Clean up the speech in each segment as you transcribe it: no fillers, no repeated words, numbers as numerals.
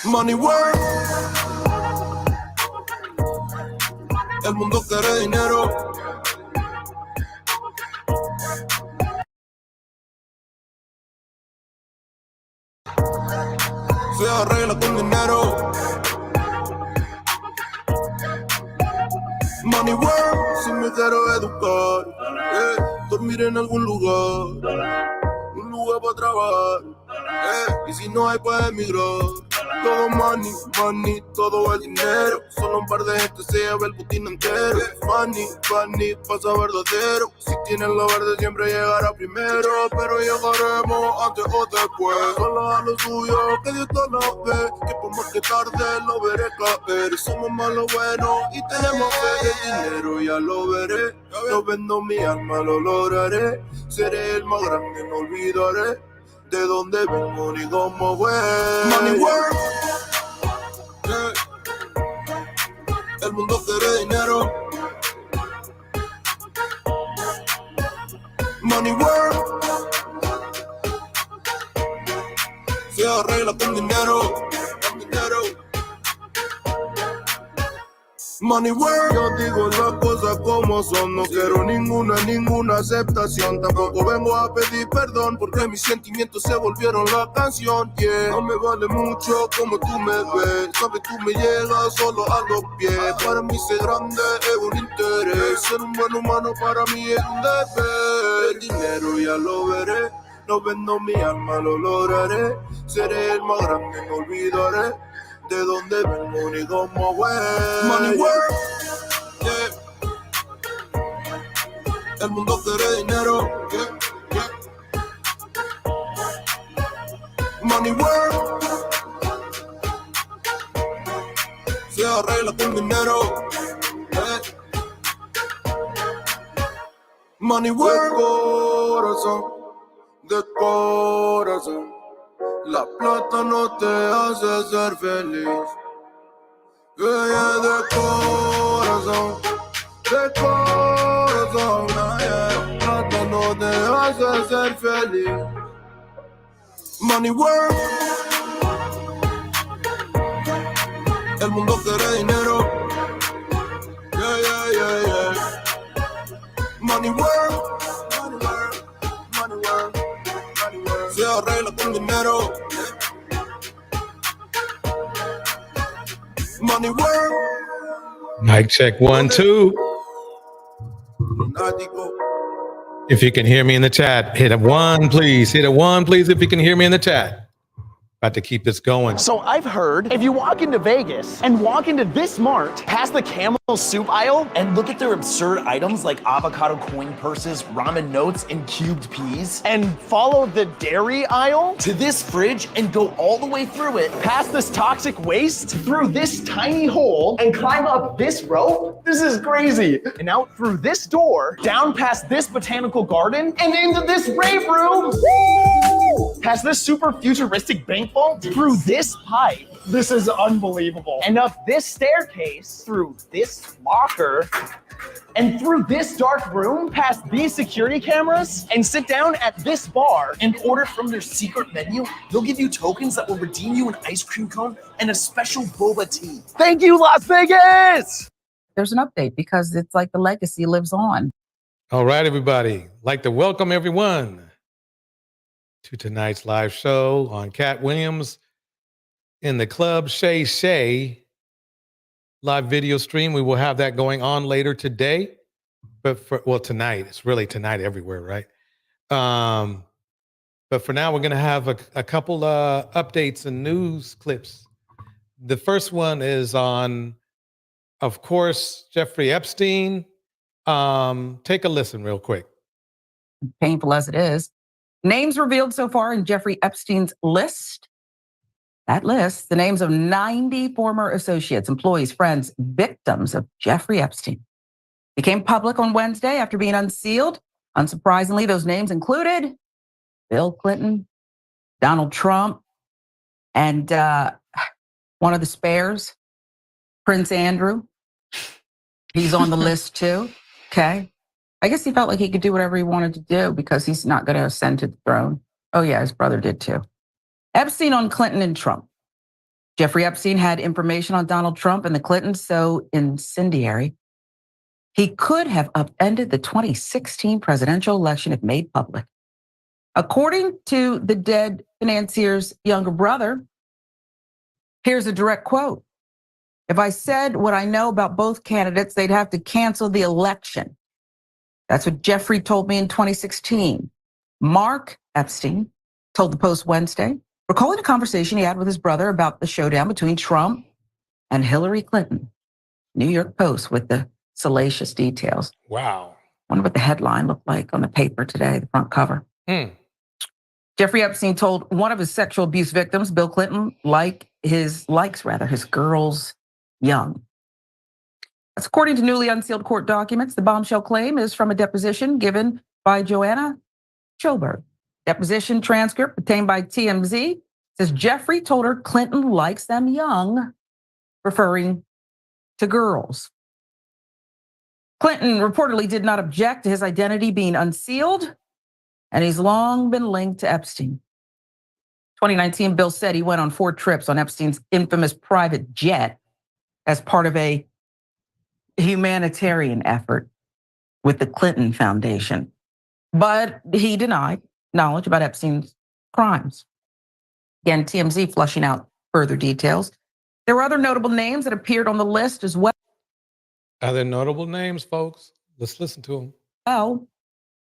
Money work. El mundo quiere dinero. Se arregla con dinero. Money work. Si me quiero educar, dormir en algún lugar, un lugar para trabajar, y si no hay para emigrar. Todo money, money, todo el dinero. Solo un par de gente se lleva el botín entero. Money, money, pasa verdadero. Si tienes lo verde siempre llegará primero. Pero llegaremos antes o después. Solo a lo suyo, que Dios todo lo ve. Que por más que tarde lo veré caer. Somos malos buenos y tenemos fe. El dinero ya lo veré. Yo vendo mi alma, lo lograré. Seré el más grande, no olvidaré de dónde vengo ni cómo voy. Money work. El mundo quiere dinero. Money work. Se arregla con dinero. Con dinero. Money work. Yo digo las cosas como son. No quiero ninguna aceptación. Tampoco vengo a pedir perdón porque mis sentimientos se volvieron la canción. Yeah. No me vale mucho como tú me ves. Sabes, tú me llegas solo a los pies. Para mí ser grande es un interés. Ser un buen humano para mí es un deber. El dinero ya lo veré. No vendo mi alma, lo lograré. Seré el más grande, no olvidaré de dónde vengo ni cómo voy. Money work. Yeah. El mundo quiere dinero. Yeah. Yeah. Money work. Se arregla con dinero. Yeah. Money work. Corazón, de corazón. La plata no te hace ser feliz. Yeah, de corazón, yeah. La plata no te hace ser feliz. Money work. El mundo quiere dinero. Yeah, yeah, yeah, yeah. Money work. Money work. Money work. Money work. Se arregla con dinero. Money work. Mic check 1, 2. If you can hear me in the chat, hit a 1, please. Hit a 1, please, if you can hear me in the chat. About to keep this going. So I've heard if you walk into Vegas and walk into this mart, past the camel soup aisle, and look at their absurd items like avocado coin purses, ramen notes, and cubed peas, and follow the dairy aisle to this fridge and go all the way through it, past this toxic waste, through this tiny hole, and climb up this rope, this is crazy. And out through this door, down past this botanical garden, and into this rave room. Woo! Past this super futuristic bank vault, through this pipe. This is unbelievable. And up this staircase, through this locker, and through this dark room, past these security cameras, and sit down at this bar and order from their secret menu. They'll give you tokens that will redeem you an ice cream cone and a special boba tea. Thank you, Las Vegas! There's an update because it's like the legacy lives on. All right, everybody. Like to welcome everyone to tonight's live show on Katt Williams in the club Shay live video stream. We will have that going on later today, but tonight. It's really tonight everywhere, right? But for now, we're going to have a couple updates and news clips. The first one is on, of course, Jeffrey Epstein. Take a listen real quick. Painful as it is. Names revealed so far in Jeffrey Epstein's list. That list, the names of 90 former associates, employees, friends, victims of Jeffrey Epstein, became public on Wednesday after being unsealed. Unsurprisingly, those names included Bill Clinton, Donald Trump, and one of the spares, Prince Andrew. He's on the list too. Okay. I guess he felt like he could do whatever he wanted to do because he's not going to ascend to the throne. Oh yeah, his brother did too. Epstein on Clinton and Trump. Jeffrey Epstein had information on Donald Trump and the Clintons so incendiary, he could have upended the 2016 presidential election if made public. According to the dead financier's younger brother, here's a direct quote. If I said what I know about both candidates, they'd have to cancel the election. That's what Jeffrey told me in 2016. Mark Epstein told the Post Wednesday, recalling a conversation he had with his brother about the showdown between Trump and Hillary Clinton. New York Post with the salacious details. Wow. Wonder what the headline looked like on the paper today, the front cover. Jeffrey Epstein told one of his sexual abuse victims, Bill Clinton, his girls young. That's according to newly unsealed court documents. The bombshell claim is from a deposition given by Joanna Schoberg. Deposition transcript obtained by TMZ says Jeffrey told her Clinton likes them young, referring to girls. Clinton reportedly did not object to his identity being unsealed, and he's long been linked to Epstein. 2019, Bill said he went on 4 trips on Epstein's infamous private jet as part of a humanitarian effort with the Clinton Foundation. But he denied knowledge about Epstein's crimes. Again, TMZ flushing out further details. There were other notable names that appeared on the list as well. Are there notable names, folks? Let's listen to them. Well,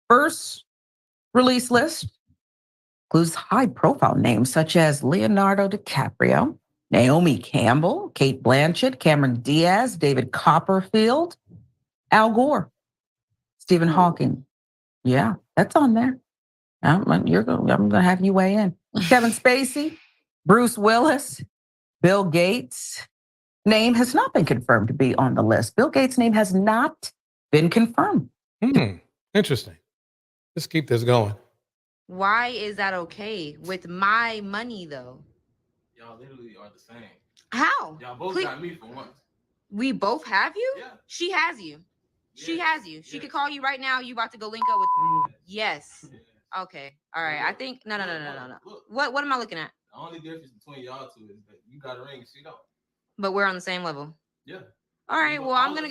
first release list includes high-profile names such as Leonardo DiCaprio, Naomi Campbell, Kate Blanchett, Cameron Diaz, David Copperfield, Al Gore, Stephen Hawking. Yeah, that's on there. I'm going to have you weigh in. Kevin Spacey, Bruce Willis, Bill Gates. Name has not been confirmed to be on the list. Bill Gates' name has not been confirmed. Interesting. Let's keep this going. Why is that okay with my money, though? Y'all literally are the same. How? Y'all both got me for once. We both have you? Yeah. She has you. She has you. She could call you right now. You about to go link up with Yes. Okay. All right. I think no. Look, What am I looking at? the only difference between y'all two is that you got a ring and she don't. But we're on the same level. Yeah. All right. Well, I'm gonna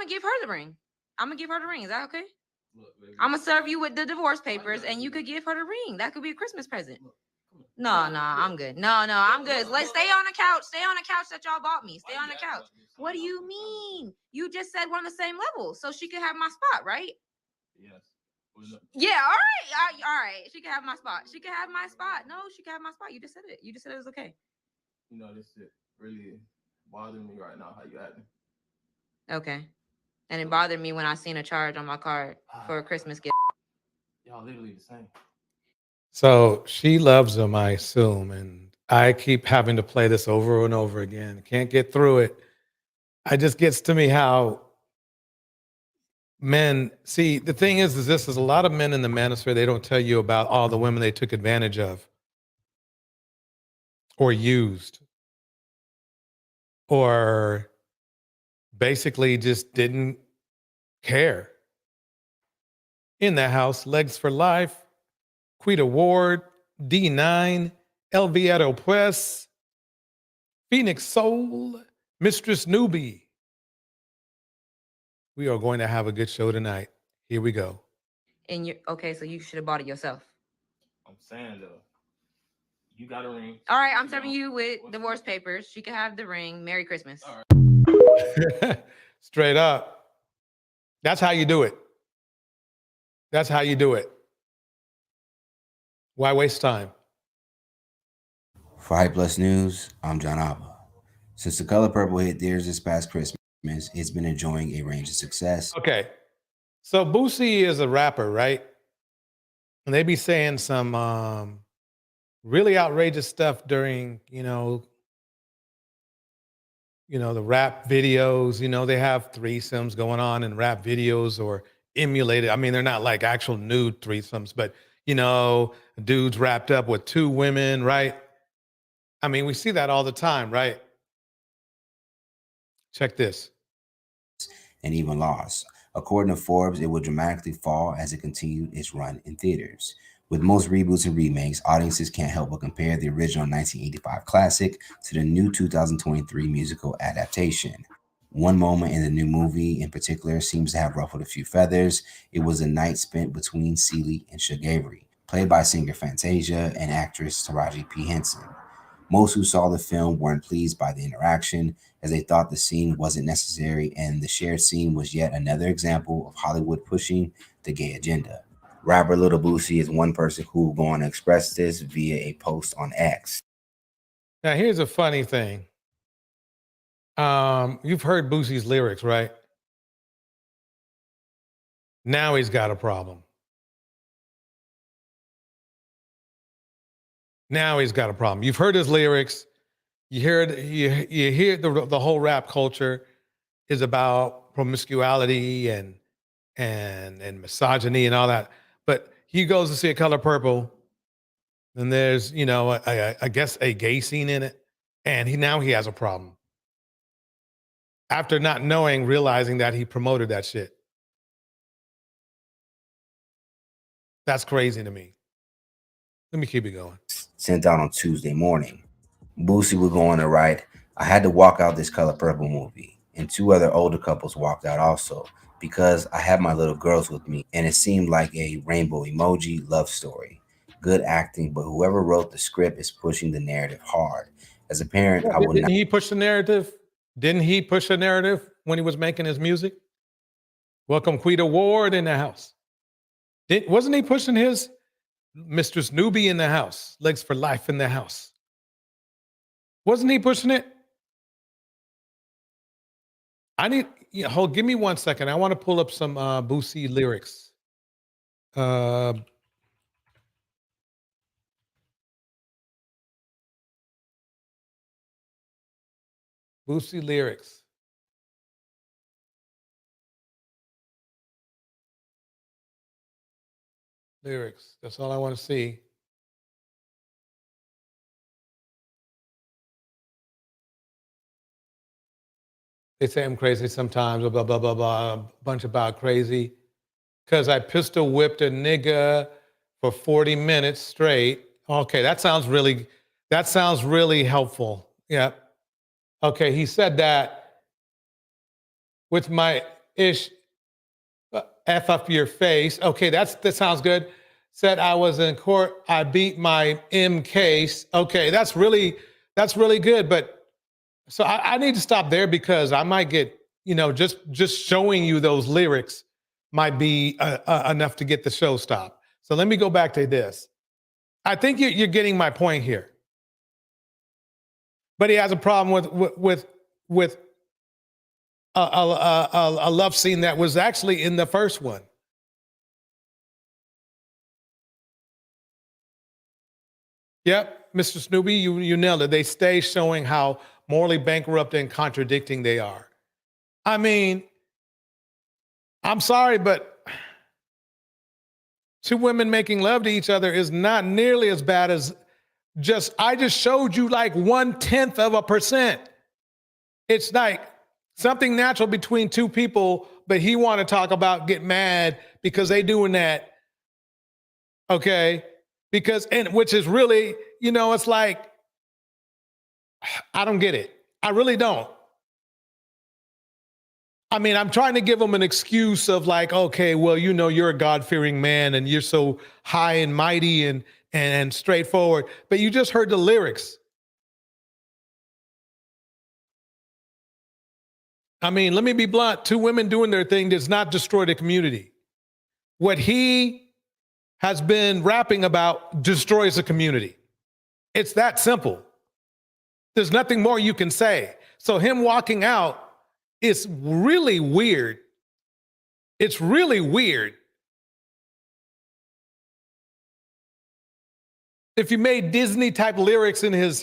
give her the ring. I'm gonna give her the ring. Is that okay? Look, baby. I'm gonna serve you with the divorce papers, and you could give her the ring. That could be a Christmas present. No, I'm good. No, I'm good. Let's stay on the couch. Stay on the couch that y'all bought me. Stay on the couch. What do you mean? You just said we're on the same level, so she could have my spot, right? Yes. Yeah. All right. She can have my spot. She can have my spot. No, she can have my spot. You just said it. You just said it was okay. You know, this shit really bothering me right now, how you acting. Okay. And it bothered me when I seen a charge on my card for a Christmas gift. Y'all literally the same. So she loves him, I assume, and I keep having to play this over and over again. Can't get through it. It just gets to me how men see. The thing is this is a lot of men in the manosphere. They don't tell you about all the women they took advantage of, or used, or basically just didn't care. In the house, Legs for Life, Quita Ward, D9, El Viejo Pues, Phoenix Soul, Mistress Newbie. We are going to have a good show tonight. Here we go. And you okay? So you should have bought it yourself. I'm saying though, you got a ring. All right, I'm serving you with divorce papers. She can have the ring. Merry Christmas. All right. Straight up. That's how you do it. That's how you do it. Why waste time? For Hype Plus News, I'm John Abba. Since The Color Purple hit theaters this past Christmas, it's been enjoying a range of success. Okay. So Boosie is a rapper, right? And they be saying some really outrageous stuff during, the rap videos. They have threesomes going on in rap videos or emulated. I mean, they're not like actual nude threesomes, but, dudes wrapped up with 2 women, right? I mean, we see that all the time, right? Check this. And even lost. According to Forbes, it would dramatically fall as it continued its run in theaters. With most reboots and remakes, audiences can't help but compare the original 1985 classic to the new 2023 musical adaptation. One moment in the new movie in particular seems to have ruffled a few feathers. It was a night spent between Celie and Shug Avery, played by singer Fantasia and actress Taraji P. Henson. Most who saw the film weren't pleased by the interaction, as they thought the scene wasn't necessary, and the shared scene was yet another example of Hollywood pushing the gay agenda. Rapper Lil Boosie is one person who will go on to express this via a post on X. Now, here's a funny thing. You've heard Boosie's lyrics, right? Now he's got a problem. Now he's got a problem. You've heard his lyrics. You hear the whole rap culture is about promiscuity and misogyny and all that. But he goes to see A Color Purple, and there's, I guess a gay scene in it, and he has a problem. After not realizing that he promoted that shit. That's crazy to me. Let me keep it going. Sent out on Tuesday morning. Boosie would go on to write, I had to walk out this Color Purple movie, and two other older couples walked out also, because I had my little girls with me, and it seemed like a rainbow emoji love story. Good acting, but whoever wrote the script is pushing the narrative hard. As a parent, I would not. Didn't he push the narrative? Didn't he push the narrative when he was making his music? Welcome Quita Ward in the house. Wasn't he pushing his Mistress Newbie in the house? Legs for Life in the house. Wasn't he pushing it? Give me 1 second. I want to pull up some Boosie lyrics. Boosie lyrics. Lyrics. That's all I want to see. They say I'm crazy sometimes, blah, blah, blah, blah, a bunch about crazy. Because I pistol whipped a nigga for 40 minutes straight. Okay, that sounds really helpful. Yeah. Okay, he said that with my ish F up your face. Okay, that sounds good. Said I was in court, I beat my M case. Okay, that's really good. But so I need to stop there, because I might get, just showing you those lyrics might be enough to get the show stopped. So let me go back to this. I think you're getting my point here. But he has a problem with a love scene that was actually in the first one. Yep, Mr. Snoopy, you nailed it. They stay showing how morally bankrupt and contradicting they are. I mean, I'm sorry, but two women making love to each other is not nearly as bad as I just showed you like 0.1%. It's like something natural between two people, but he want to talk about get mad because they doing that. Okay. Which is really, it's like, I don't get it. I really don't. I mean, I'm trying to give him an excuse of like, okay, well, you're a God-fearing man and you're so high and mighty and straightforward, but you just heard the lyrics. I mean, let me be blunt. Two women doing their thing does not destroy the community. What he has been rapping about destroys the community. It's that simple. There's nothing more you can say. So him walking out is really weird. It's really weird. If you made Disney type lyrics in his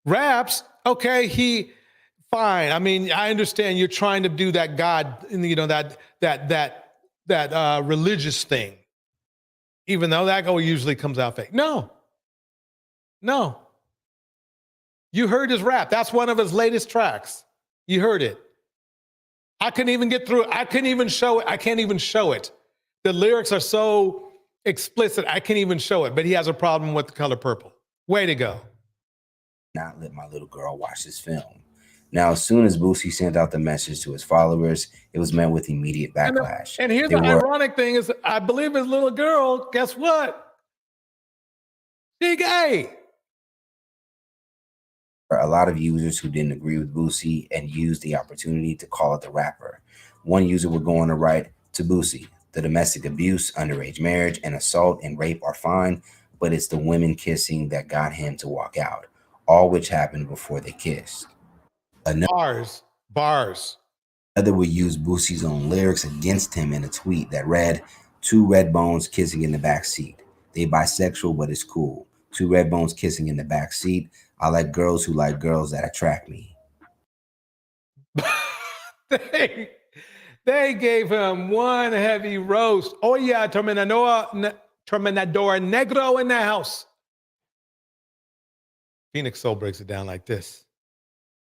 raps, okay, fine. I mean, I understand you're trying to do that God, that religious thing, even though that usually comes out fake. No. You heard his rap. That's one of his latest tracks. You heard it. I couldn't even get through it. I can't even show it. The lyrics are so explicit, I can't even show it, but he has a problem with the color purple. Way to go. Not let my little girl watch this film. Now, as soon as Boosie sent out the message to his followers, it was met with immediate backlash. And here's the ironic thing is, I believe his little girl, guess what? She gay. A lot of users who didn't agree with Boosie and used the opportunity to call out the rapper. One user would go on to write, to Boosie, the domestic abuse, underage marriage, and assault and rape are fine, but it's the women kissing that got him to walk out, all which happened before they kissed. Bars. Another would use Boosie's own lyrics against him in a tweet that read, 2 red bones kissing in the back seat. They bisexual, but it's cool. 2 red bones kissing in the back seat. I like girls who like girls that attract me. They gave him one heavy roast. Oh yeah, Terminador Negro in the house. Phoenix Soul breaks it down like this.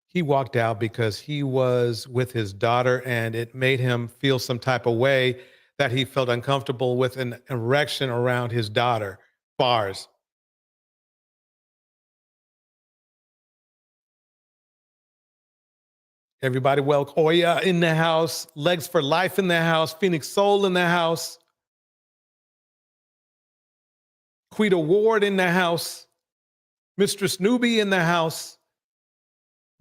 He walked out because he was with his daughter and it made him feel some type of way that he felt uncomfortable with an erection around his daughter. Bars. Everybody, Oya in the house, Legs for Life in the house, Phoenix Soul in the house, Quita Ward in the house, Mistress Newbie in the house,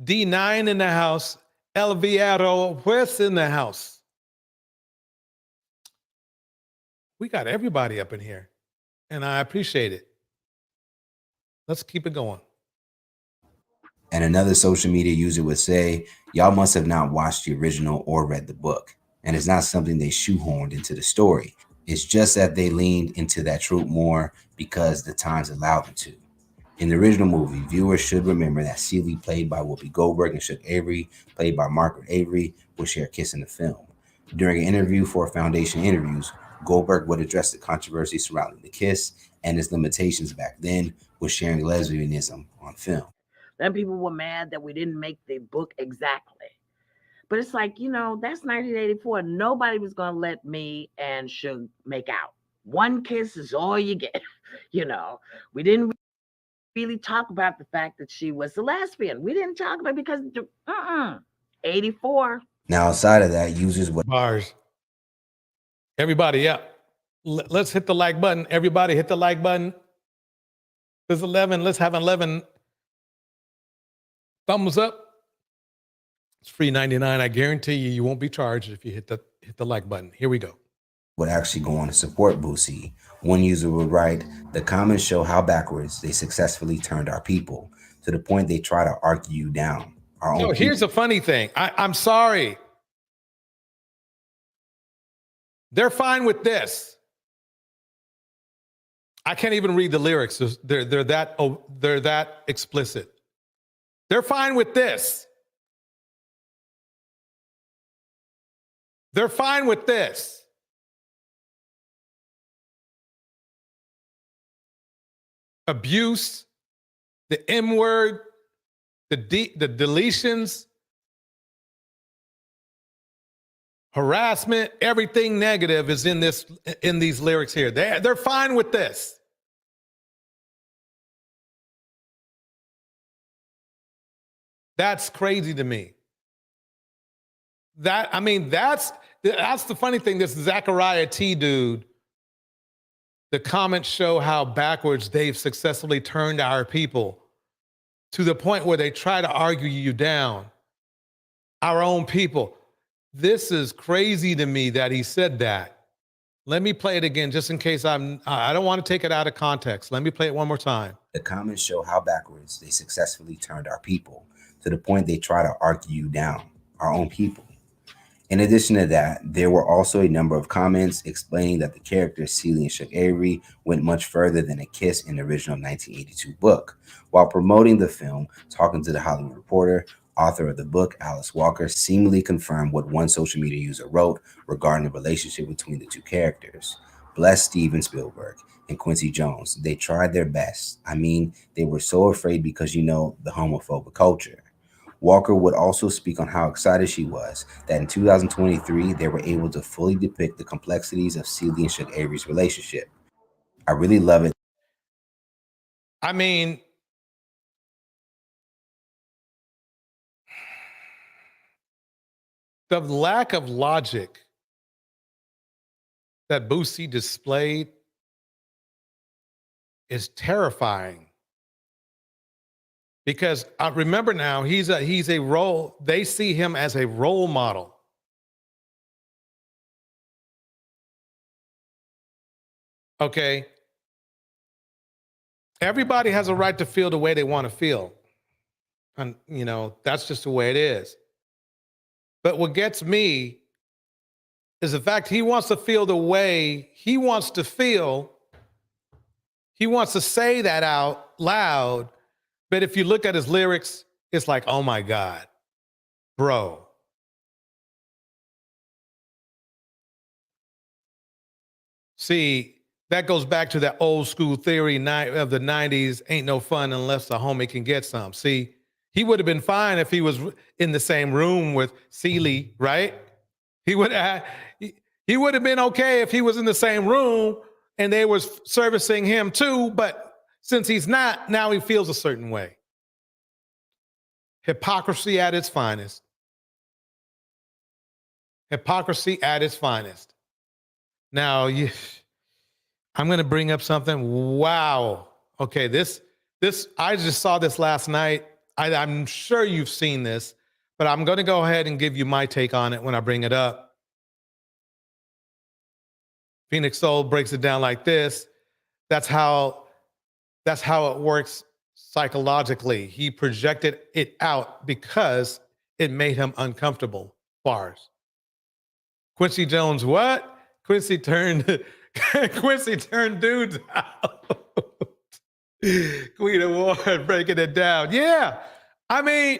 D9 in the house, El Viero West in the house. We got everybody up in here, and I appreciate it. Let's keep it going. And another social media user would say, y'all must have not watched the original or read the book. And it's not something they shoehorned into the story. It's just that they leaned into that trope more because the times allowed them to. In the original movie, viewers should remember that Celie, played by Whoopi Goldberg, and Shook Avery, played by Margaret Avery, would share a kiss in the film. During an interview for Foundation Interviews, Goldberg would address the controversy surrounding the kiss and its limitations back then with sharing lesbianism on film. Then people were mad that we didn't make the book exactly. But it's like, that's 1984. Nobody was going to let me and Suge make out. One kiss is all you get. We didn't really talk about the fact that she was a lesbian. We didn't talk about it because 84. Now, outside of that, users would... Bars. Everybody, yeah. Let's hit the like button. Everybody hit the like button. There's 11. Let's have 11 thumbs up. It's free 99. I guarantee you won't be charged if you hit the like button. Here we go. Would actually go on to support Boosie. One user would write, the comments show how backwards they successfully turned our people to the point they try to argue you down. Here's the funny thing. I'm sorry. They're fine with this. I can't even read the lyrics. They're that explicit. They're fine with this. They're fine with this. Abuse, the M word, the deletions, harassment, everything negative is in these lyrics here. They're fine with this. That's crazy to me. That's the funny thing. This Zachariah T dude, the comments show how backwards they've successfully turned our people to the point where they try to argue you down. Our own people. This is crazy to me that he said that. Let me play it again just in case I don't want to take it out of context. Let me play it one more time. The comments show how backwards they successfully turned our people to the point they try to argue you down, our own people. In addition to that, there were also a number of comments explaining that the characters Celie and Shook Avery went much further than a kiss in the original 1982 book. While promoting the film, talking to The Hollywood Reporter, author of the book, Alice Walker, seemingly confirmed what one social media user wrote regarding the relationship between the two characters. Bless Steven Spielberg and Quincy Jones. They tried their best. I mean, they were so afraid because, the homophobic culture. Walker would also speak on how excited she was that in 2023 they were able to fully depict the complexities of Celie and Suge Avery's relationship. I really love it. I mean, the lack of logic that Boosie displayed is terrifying. Because remember now, he's a role, they see him as a role model. Okay. Everybody has a right to feel the way they want to feel. And, you know, that's just the way it is. But what gets me is the fact he wants to feel the way he wants to feel. He wants to say that out loud. But if you look at his lyrics, it's like, oh my God, bro. See, that goes back to that old school theory of the 90s, ain't no fun unless the homie can get some. See, he would have been fine if he was in the same room with Celie, right? He would have been okay if he was in the same room and they was servicing him too, but since he's not, now he feels a certain way. Hypocrisy at its finest. Hypocrisy at its finest. Now, I'm going to bring up something. Wow. Okay, this I just saw this last night. I'm sure you've seen this, but I'm going to go ahead and give you my take on it when I bring it up. Phoenix Soul breaks it down like this. That's how it works psychologically. He projected it out because it made him uncomfortable. Bars. Quincy Jones, what? Quincy turned dudes out. Queen Award breaking it down. Yeah. I mean,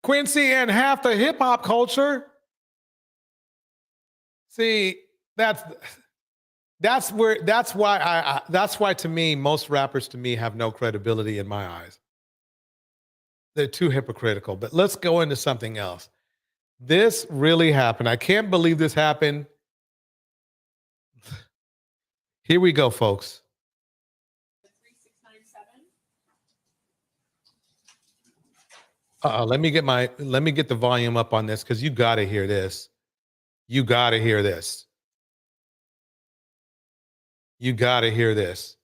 Quincy and half the hip hop culture. See, that's why to me, most rappers to me have no credibility in my eyes. They're too hypocritical. But let's go into something else. This really happened. I can't believe this happened. Here we go, folks. Let me get the volume up on this because you got to hear this. You got to hear this. You got to hear this.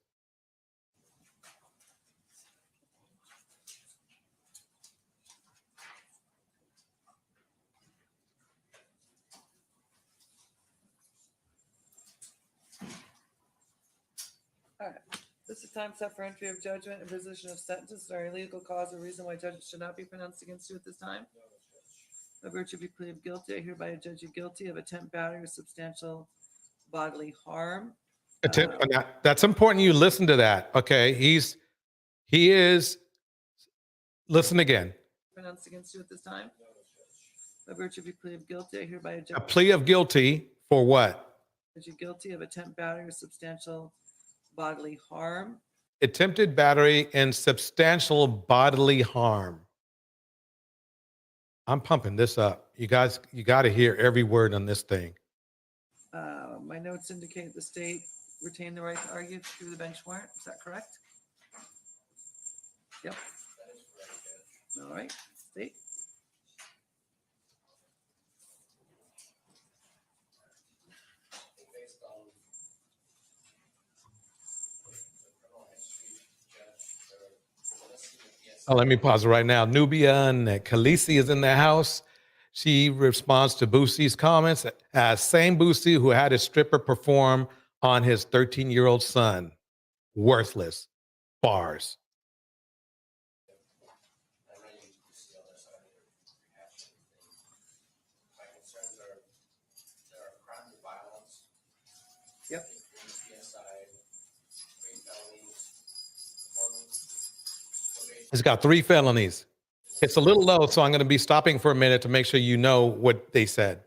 All right. This is time set for entry of judgment and position of sentence. Is there any legal cause or reason why judgment should not be pronounced against you at this time? By virtue of your plea of guilty, I hereby judge you guilty of attempt, battery, or substantial bodily harm. That's important. You listen to that. Okay. He is. Listen again. Pronounced against you at this time? By virtue of your plea of guilty, I hereby judge A plea of guilty for what? you guilty of attempt, battery, or substantial bodily harm. Attempted battery and substantial bodily harm. I'm pumping this up. You guys, you got to hear every word on this thing. My notes indicate the state retained the right to argue through the bench warrant. Is that correct? Yep. All right, state. Oh, let me pause it right now. Nubia and Khaleesi is in the house. She responds to Boosie's comments as same Boosie who had his stripper perform on his 13-year-old son. Worthless. Bars. Yep. It's got 3 felonies. It's a little low, so I'm going to be stopping for a minute to make sure you know what they said.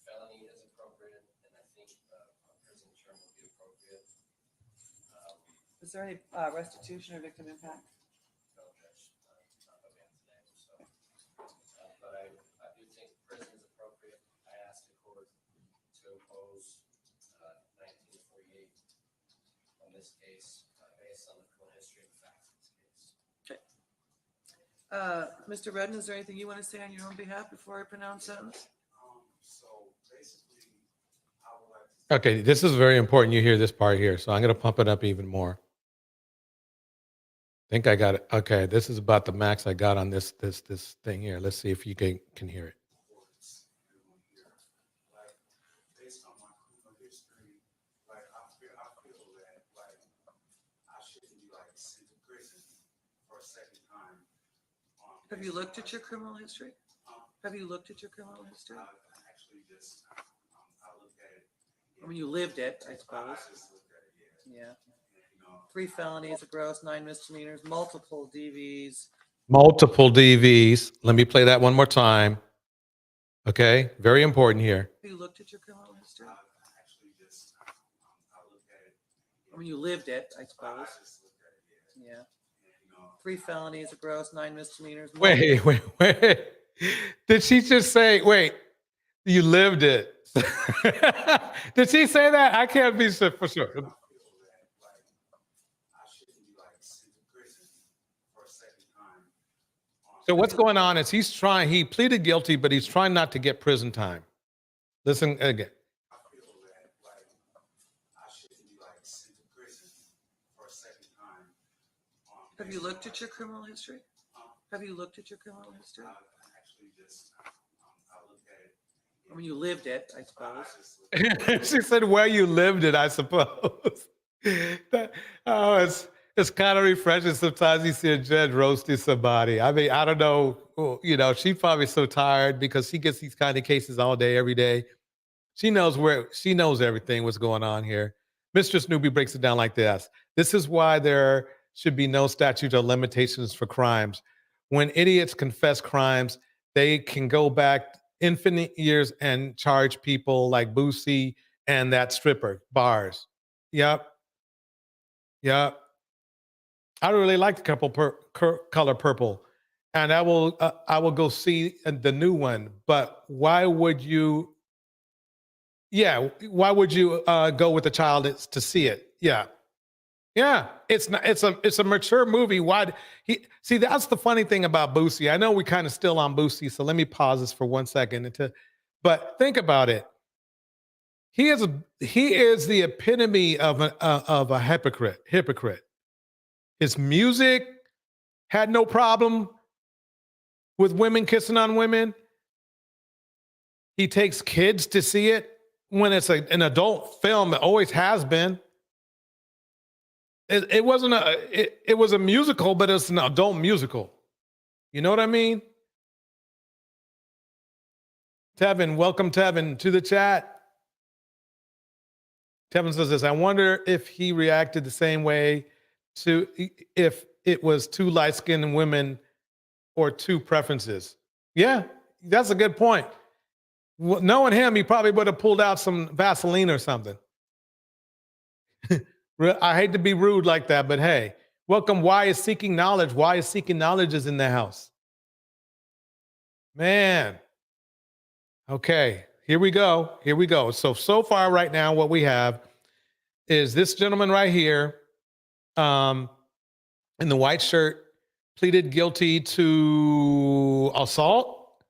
felony is appropriate, and I think a prison term would be appropriate. Is there any restitution or victim impact? No, Judge, not the man today, so. But I do think prison is appropriate. I asked the court to impose 1948 on this case based on the criminal history and the facts of this case. Okay. Mr. Redden, is there anything you want to say on your own behalf before I pronounce sentence? So basically, I would like to. Okay, this is very important. You hear this part here, so I'm going to pump it up even more. I think I got it. Okay, this is about the max I got on this thing here. Let's see if you can hear it. Like, based on my criminal history, like I feel that like I shouldn't be like sent to prison for a second time. Have you looked at your criminal history? Have you looked at your criminal history? I actually just I looked at it. I mean, you lived it, I I suppose. just looked at it, yeah. Yeah. You know, 3 felonies, a gross, 9 misdemeanors, multiple DVs. Multiple DVs. Let me play that one more time. Okay, very important here. Have you looked at your criminal history? I actually just I looked at it. I mean, you lived it, I I suppose. just looked at it, yeah. Yeah. You know, 3 felonies, a gross, 9 misdemeanors. Wait. Did she just say, wait, you lived it? Did she say that? I can't be sure for sure. I feel that like I shouldn't be like sent to prison for a second time. So what's going on is he pleaded guilty, but he's trying not to get prison time. Listen again. I feel that like I shouldn't be like sent to prison for a second time. Have you looked at your criminal history? Have you looked at your criminal history? I actually just I looked at it. I mean, you lived it, I I suppose. just looked at it. She said, "Where you lived it, I suppose." It's kind of refreshing sometimes you see a judge roasting somebody. I mean, I don't know, she's probably so tired because she gets these kind of cases all day, every day. She knows everything what's going on here. Mistress Newbie breaks it down like this. This is why there should be no statute of limitations for crimes. When idiots confess crimes, they can go back infinite years and charge people like Boosie and that stripper, Bars. Yep. I really like the color purple, and I will go see the new one. But why would you? Yeah, why would you go with the child to see it? Yeah, it's not. It's a mature movie. Why he see? That's the funny thing about Boosie. I know we kind of still on Boosie, so let me pause this for 1 second. But think about it. He is the epitome of a hypocrite. His music had no problem with women kissing on women. He takes kids to see it when it's an adult film. It always has been. It wasn't it was a musical, but it's an adult musical. You know what I mean? Tevin, welcome Tevin to the chat. Tevin says this, I wonder if he reacted the same way to if it was 2 light-skinned women or 2 preferences. Yeah, that's a good point. Well, knowing him, he probably would have pulled out some Vaseline or something. I hate to be rude like that, but hey, welcome. Why is seeking knowledge? Why is seeking knowledge is in the house? Man. Okay, here we go. So far right now, what we have is this gentleman right here in the white shirt pleaded guilty to assault,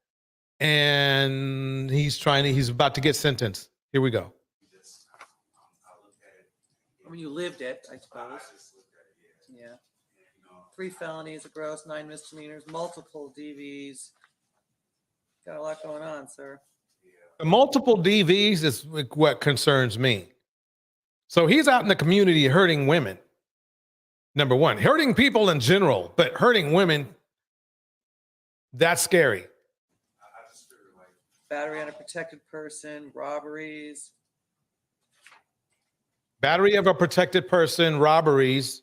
and he's about to get sentenced. Here we go. I mean, you lived it, I suppose. Yeah. 3 felonies, a gross, 9 misdemeanors, multiple DVs. Got a lot going on, sir. The multiple DVs is what concerns me. So he's out in the community hurting women. Number one, hurting people in general, but hurting women, that's scary. Battery on a protected person, robberies. Battery of a protected person, robberies.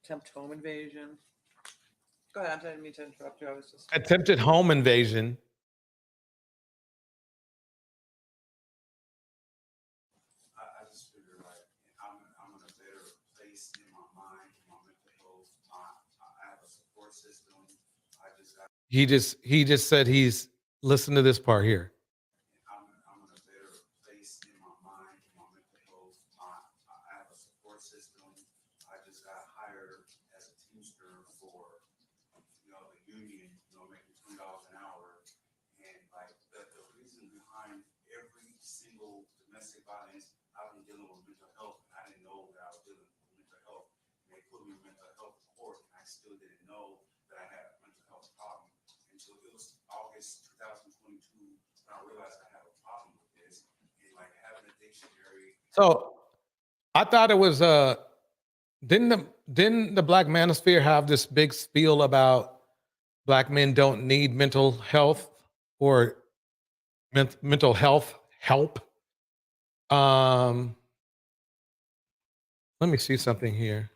Attempt home invasion. Go ahead, I didn't mean to interrupt you. I was just Attempted home invasion. I just got. He just said he's listen to this part here. I'm in a better place in my mind, my mental health. I have a support system. I just got hired as a teamster for, the union, making $20 an hour. And like the reason behind every single domestic violence, I've been dealing with mental health. And I didn't know that I was dealing with mental health. And they put me in mental health court, and I still didn't know that I had a mental health problem until it was August 2022 when I realized I had a problem with this. And like having a dictionary. So I thought it was didn't the Black Manosphere have this big spiel about Black men don't need mental health or mental health help? Let me see something here.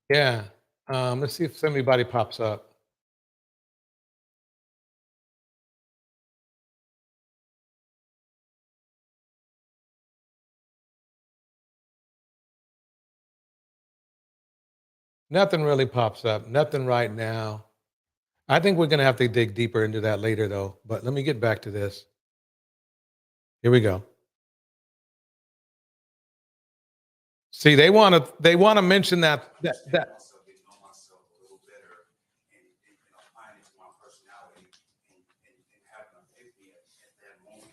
Yeah. Let's see if anybody pops up. Nothing really pops up. Nothing right now. I think we're going to have to dig deeper into that later, though. But let me get back to this. Here we go. See, they want to mention that. Also get to know myself a little better and applying it to my personality and having an epiphany at that moment,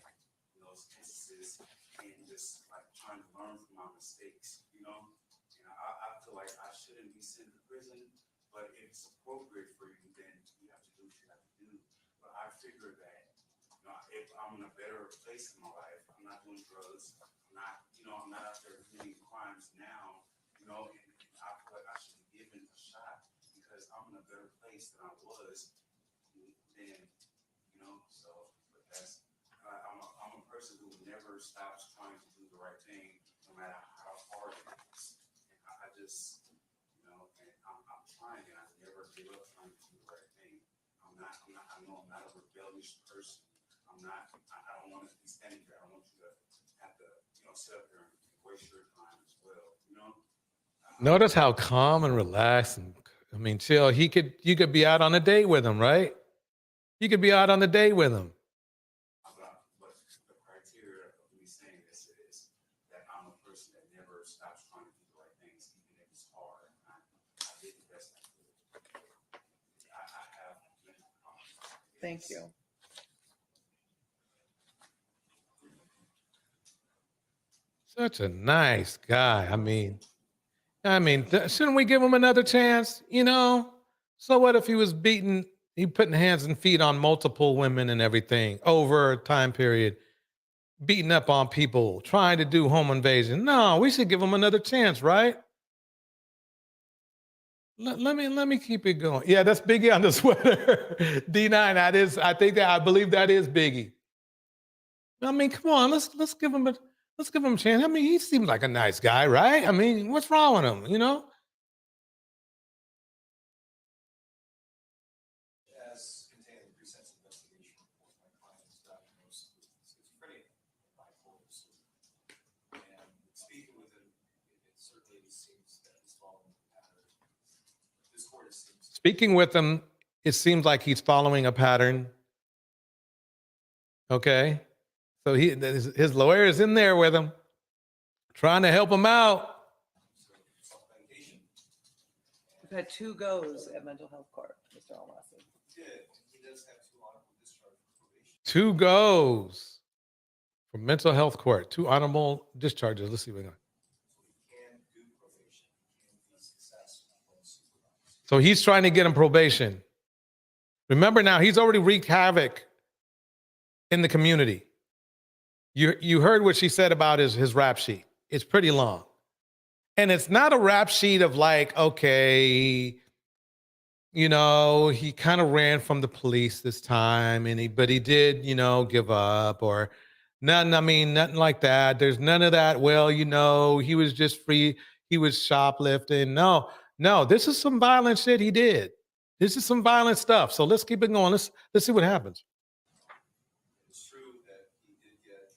instances and just like trying to learn from my mistakes, And I feel like I shouldn't be sent to prison, but if it's appropriate for you, then you have to do what you have to do. But I figure that, if I'm in a better place in my life, I'm not doing drugs, I'm not out there committing crimes now, and I feel like I should be given a shot because I'm in a better place than I was then, so, but that's, I'm a person who never stops trying to do the right thing, no matter how hard it is. And I just, and I'm trying, and I never give up trying to do the right thing. I know I'm not a rebellious person. I don't want to be standing here. I don't want you to have to, sit up here and waste your time as well, Notice how calm and relaxed and chill. You could be out on a date with him, right? You could be out on a date with him. But the criteria of me saying this is that I'm a person that never stops trying to do the right things, even if it's hard. I did the best I could. I have. Thank you. Such a nice guy. Shouldn't we give him another chance? So what if he was he putting hands and feet on multiple women and everything over a time period, beating up on people, trying to do home invasion? No, we should give him another chance, right? Let me keep it going. Yeah, that's Biggie on the sweater. D9, I believe that is Biggie. Come on, let's give him a chance. He seems like a nice guy, right? What's wrong with him, As contained in the pre-sentence investigation report, my client was diagnosed with schizophrenia and bipolar disorder. And speaking with him, it certainly seems that he's following a pattern. This court seems. Speaking with him, it seems like he's following a pattern. Okay. So his lawyer is in there with him, trying to help him out. We've had 2 goes at mental health court, Mr. Almasi. He does have 2 honorable discharges for probation. 2 goes from mental health court, 2 honorable discharges. Let's see what we got. He can do probation. He can be successful when supervised. So he's trying to get him probation. Remember now, he's already wreaked havoc in the community. You heard what she said about his rap sheet. It's pretty long. And it's not a rap sheet of like, okay, he kind of ran from the police this time, but he did, give up or nothing like that. There's none of that. Well, he was just free. He was shoplifting. No, No, this is some violent shit he did. This is some violent stuff. So let's keep it going. Let's see what happens. It's true that he did get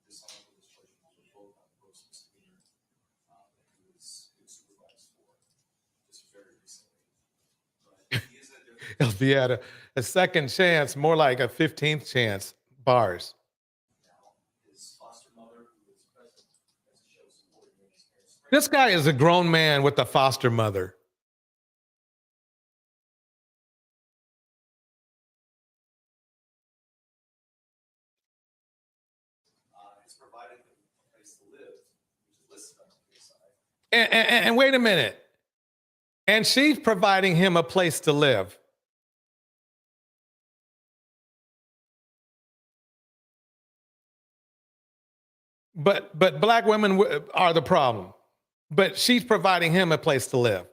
dishonorable discharge from both on gross misdemeanor that he was supervised for just very recently. But he is a different. If he had a second chance, more like a 15th chance, bars. Now, his foster mother, who was present as a show support during his parents' This guy is a grown man with a foster mother. has provided him a place to live, which is listed on the PSI. And wait a minute. And she's providing him a place to live. But black women are the problem. But she's providing him a place to live.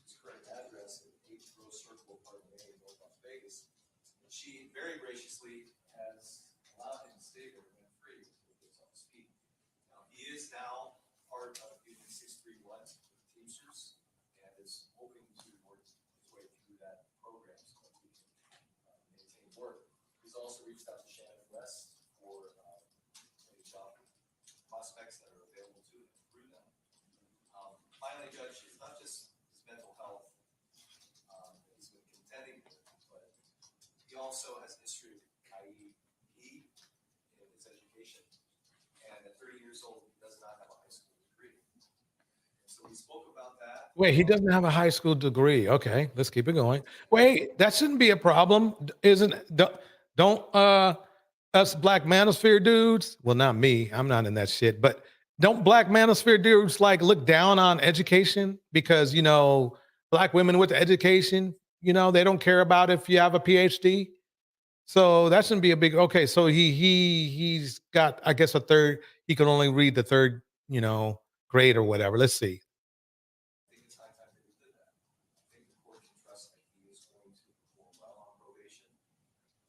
His correct address at 8 Rose Circle, Apartment A in North Las Vegas. And she very graciously has allowed him to stay there rent free until he gets off his feet. Now, he is now part of Union 631 Teamsters and is hoping to work his way through that program so that he can maintain work. He's also reached out to Shannon West for any job prospects that are available to him through them. Finally, Judge, it's not just his mental health that he's been contending with, but he also has a history of IEP in his education. And at 30 years old, he does not have a high school degree. And so we spoke about that. Wait, he doesn't have a high school degree. Okay, let's keep it going. Wait, that shouldn't be a problem, isn't it? Don't us black manosphere dudes, well, not me, I'm not in that shit, but don't black manosphere dudes like look down on education because, you know, black women with education, you know, they don't care about if you have a PhD. So that shouldn't be a big, okay. So he's got, I guess, a third, he can only read the third, you know, grade or whatever. Let's see. I think it's high time that he did that. I think the court can trust that he is going to perform well on probation.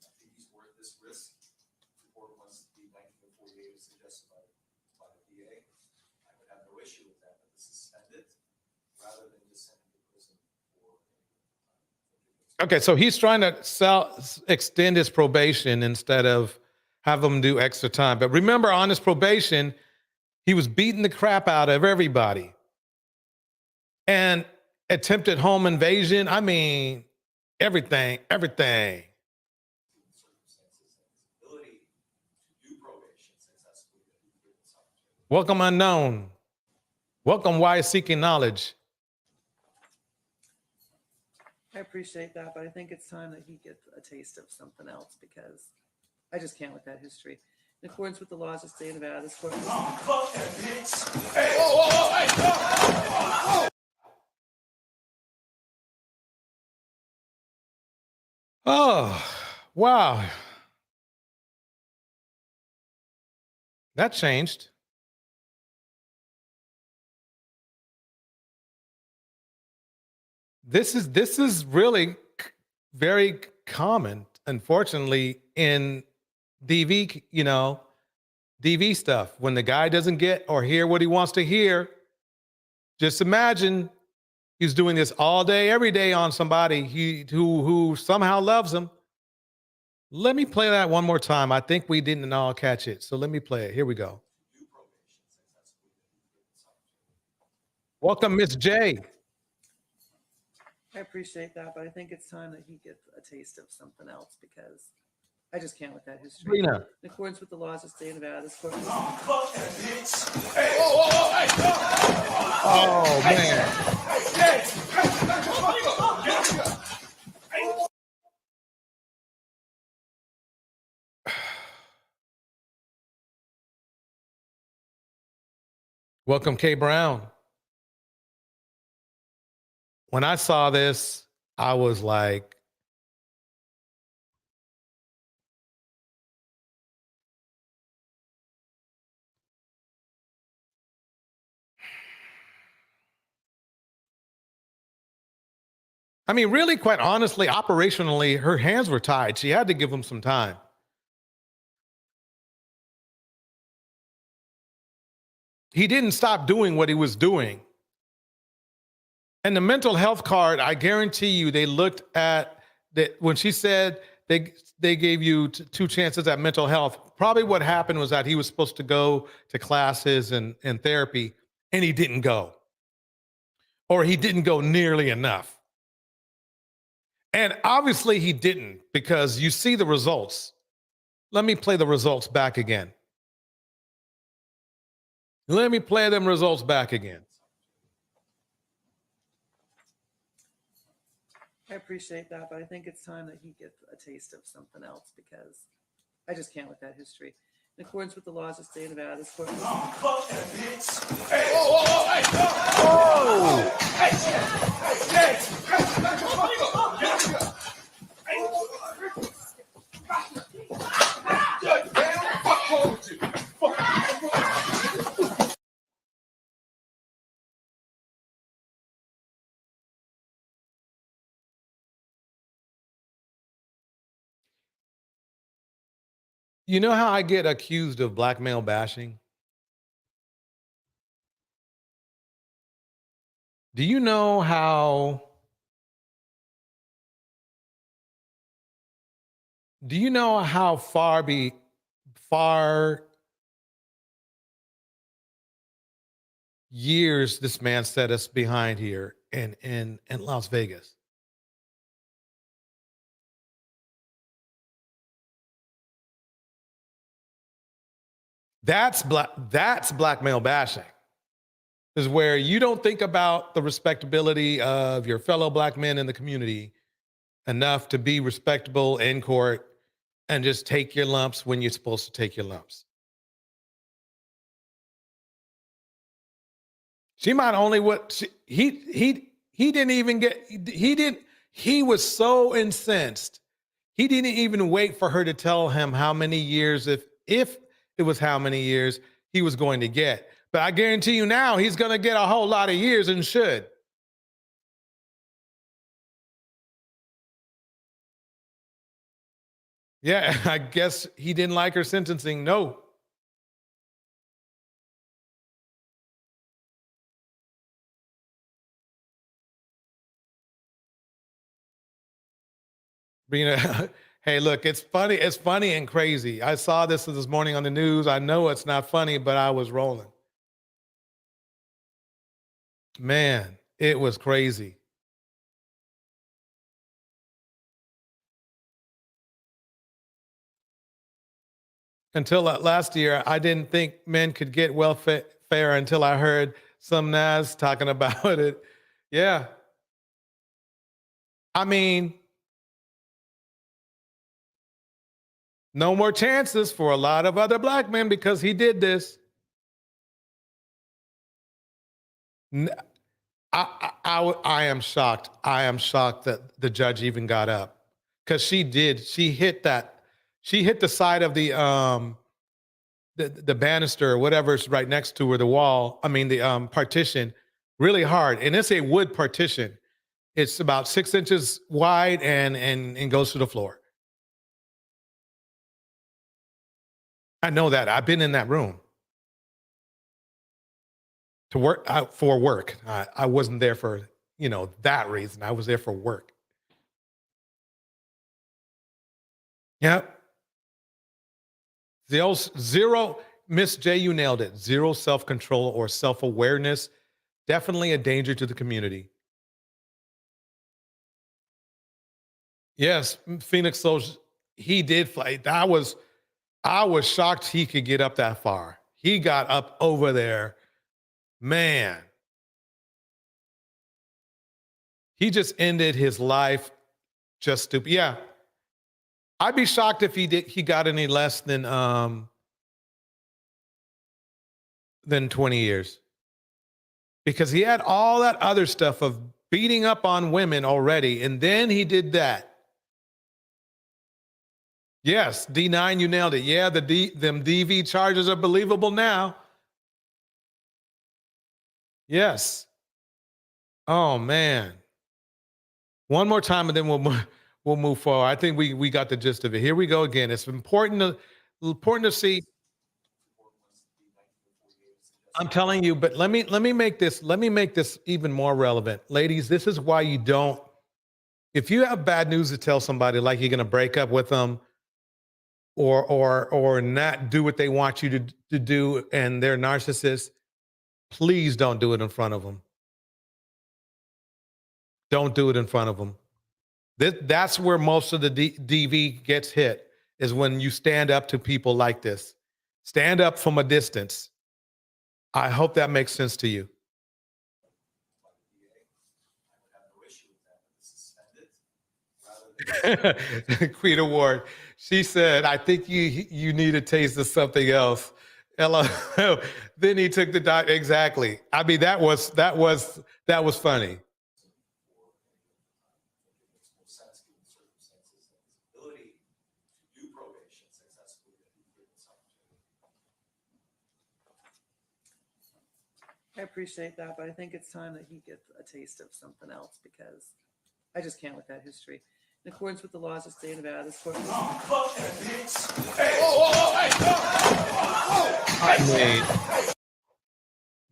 I think he's worth this risk. The court wants the 1948 as suggested by the DA. I would have no issue with that, but to suspend it rather than just send him to prison for. Okay, so he's trying to extend his probation instead of have him do extra time. But remember, on his probation, he was beating the crap out of everybody. And attempted home invasion. I mean, everything. Circumstances and his ability to do probation successfully that he did this opportunity. Welcome unknown. Welcome why seeking knowledge. I appreciate that, but I think it's time that he gets a taste of something else because I just can't with that history. In accordance with the laws of the state of Nevada, this court. Oh, wow. That changed. This is really very common, unfortunately, in DV, you know, DV stuff. When the guy doesn't get or hear what he wants to hear, just imagine he's doing this all day, every day on somebody who somehow loves him. Let me play that one more time. I think we didn't all catch it. So let me play it. Here we go. Welcome, Miss J. I appreciate that, but I think it's time that he gets a taste of something else because I just can't with that history. Sabrina. In accordance with the laws of the state of Nevada, this court. Oh, man. Welcome, K. Brown. When I saw this, I was like, I mean, really, quite honestly, operationally, her hands were tied. She had to give him some time. He didn't stop doing what he was doing. And the mental health card, I guarantee you, they looked at that when she said they gave you two chances at mental health. Probably what happened was that he was supposed to go to classes and therapy, and he didn't go, or he didn't go nearly enough. And obviously he didn't, because you see the results. Let me play the results back again. Let me play them results back again. I appreciate that, but I think it's time that he gets a taste of something else, because I just can't with that history. In accordance with the laws of the state of Nevada, this court. You know how I get accused of black male bashing? Do you know how far years this man set us behind here in Las Vegas? That's black male bashing. Is where you don't think about the respectability of your fellow black men in the community enough to be respectable in court and just take your lumps when you're supposed to take your lumps. She might only he didn't even get he was so incensed. He didn't even wait for her to tell him how many years, if it was how many years he was going to get. But I guarantee you now he's going to get a whole lot of years, and should. Yeah, I guess he didn't like her sentencing. No. But, you know, hey, look, it's funny and crazy. I saw this morning on the news. I know it's not funny, but I was rolling. Man, it was crazy. Until last year, I didn't think men could get welfare until I heard some Nas talking about it. Yeah. I mean, no more chances for a lot of other black men because he did this. I am shocked. I am shocked that the judge even got up, because she hit the side of the banister or whatever's right next to her, the wall. I mean, the partition, really hard. And it's a wood partition. It's about 6 inches wide and goes to the floor. I know that. I've been in that room to work for work. I wasn't there for, that reason. I was there for work. Yep. Zero, Miss J, you nailed it. Zero self-control or self-awareness. Definitely a danger to the community. Yes, Phoenix Social, he did fly. I was shocked he could get up that far. He got up over there. Man. He just ended his life just stupid. Yeah. I'd be shocked if he got any less than 20 years. Because he had all that other stuff of beating up on women already, and then he did that. Yes, D9, you nailed it. Yeah, them DV charges are believable now. Yes. Oh man. One more time, and then we'll move forward. I think we got the gist of it. Here we go again. It's important to see. I'm telling you, but let me make this even more relevant. Ladies, this is why you don't, if you have bad news to tell somebody, like you're gonna break up with them or not do what they want you to do and they're narcissists, please don't do it in front of them. Don't do it in front of them. That's where most of the DV gets hit, is when you stand up to people like this. Stand up from a distance. I hope that makes sense to you. Queen Award. She said, I think you need a taste of something else. Ella. Then he took the doc. Exactly. I mean, that was funny. I appreciate that, but I think it's time that he gets a taste of something else because I just can't with that history. In accordance with the laws of the state of Nevada, this court.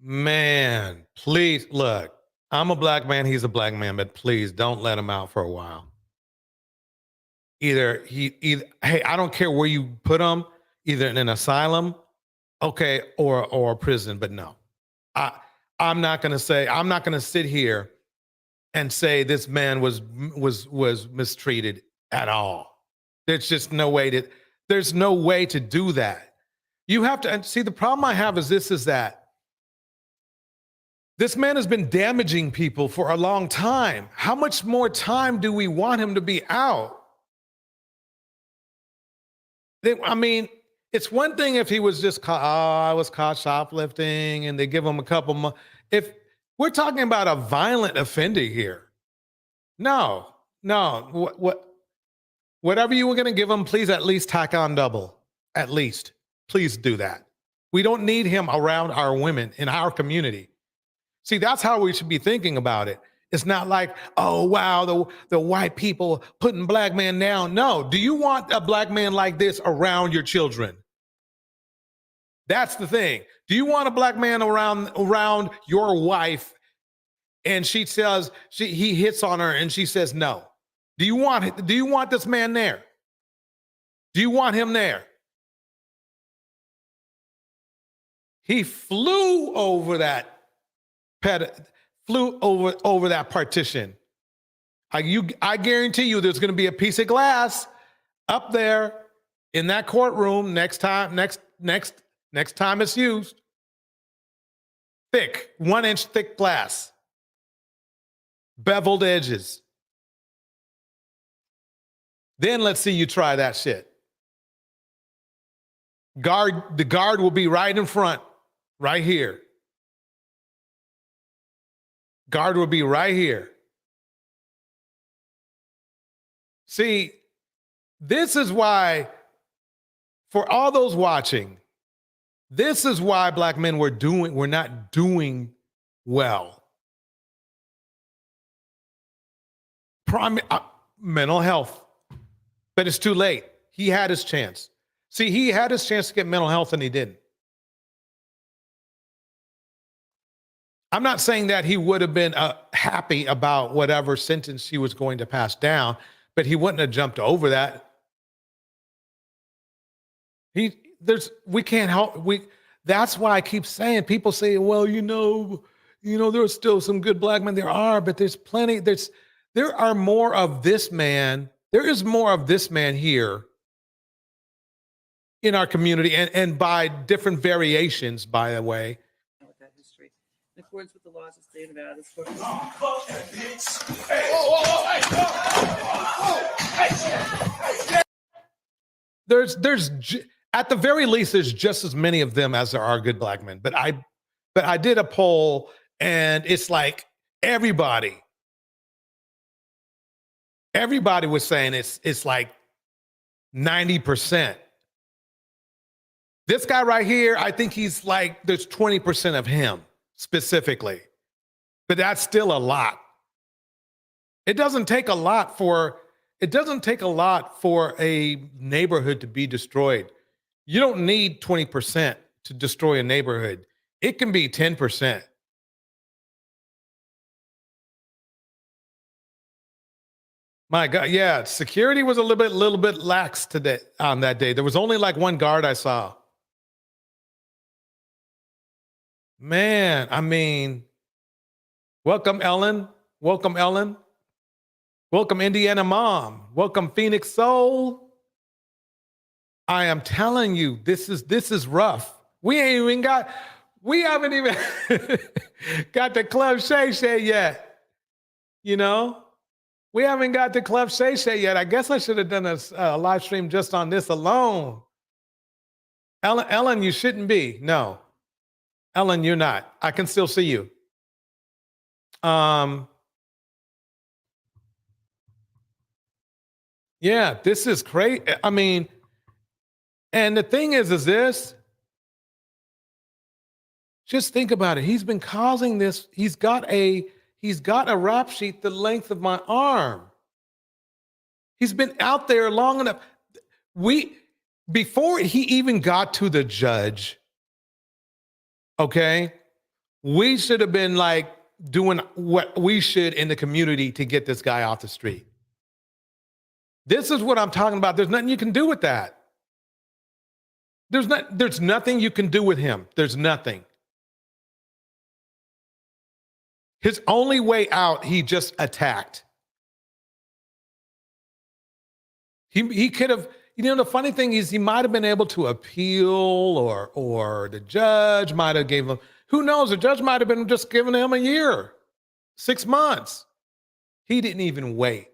Man, please look. I'm a black man. He's a black man, but please don't let him out for a while. Either hey, I don't care where you put him, either in an asylum, okay, or a prison, but no. I'm not going to sit here and say this man was mistreated at all. There's just no way to do that. You have to, and see, the problem I have is that this man has been damaging people for a long time. How much more time do we want him to be out? I mean, it's one thing if he was just caught, I was caught shoplifting, and they give him a couple months. If we're talking about a violent offender here, no. Whatever you were going to give him, please at least tack on double. At least. Please do that. We don't need him around our women in our community. See, that's how we should be thinking about it. It's not like, oh, wow, the white people putting black men down. No. Do you want a black man like this around your children? That's the thing. Do you want a black man around your wife and she says he hits on her and she says no? Do you want this man there? Do you want him there? He flew over that partition. I guarantee you there's going to be a piece of glass up there in that courtroom next time it's used. Thick, 1-inch thick glass. Beveled edges. Then let's see you try that shit. The guard will be right in front, right here. Guard will be right here. See, this is why, for all those watching, this is why black men we're not doing well. Mental health. But it's too late. He had his chance. See, he had his chance to get mental health and he didn't. I'm not saying that he would have been happy about whatever sentence he was going to pass down, but he wouldn't have jumped over that. We can't help. That's why I keep saying, people say, well, there's still some good black men. There are, but there's plenty. There are more of this man. There is more of this man here in our community, and by different variations, by the way. With that history. In accordance with the laws of the state of Nevada, this court. There's at the very least, there's just as many of them as there are good black men. But I did a poll, and it's like everybody was saying it's like 90%. This guy right here, I think he's like, there's 20% of him specifically, but that's still a lot. It doesn't take a lot for a neighborhood to be destroyed. You don't need 20% to destroy a neighborhood. It can be 10%. My God, yeah, security was a little bit lax today on that day. There was only like one guard I saw. Man, I mean, welcome Ellen, welcome Ellen, welcome Indiana Mom, welcome Phoenix Soul. I am telling you, this is rough. We haven't even got the Club Shay Shay yet. You know? We haven't got the Club Shay Shay yet. I guess I should have done a live stream just on this alone. Ellen, you shouldn't be. No. Ellen, you're not. I can still see you. Yeah, this is crazy. I mean, and the thing is this. Just think about it. He's been causing this. He's got a rap sheet the length of my arm. He's been out there long enough. Before he even got to the judge, okay, we should have been like doing what we should in the community to get this guy off the street. This is what I'm talking about. There's nothing you can do with that. There's nothing you can do with him. There's nothing. His only way out, he just attacked. He could have, the funny thing is he might have been able to appeal or the judge might have gave him, who knows, the judge might have been just giving him a year, 6 months. He didn't even wait.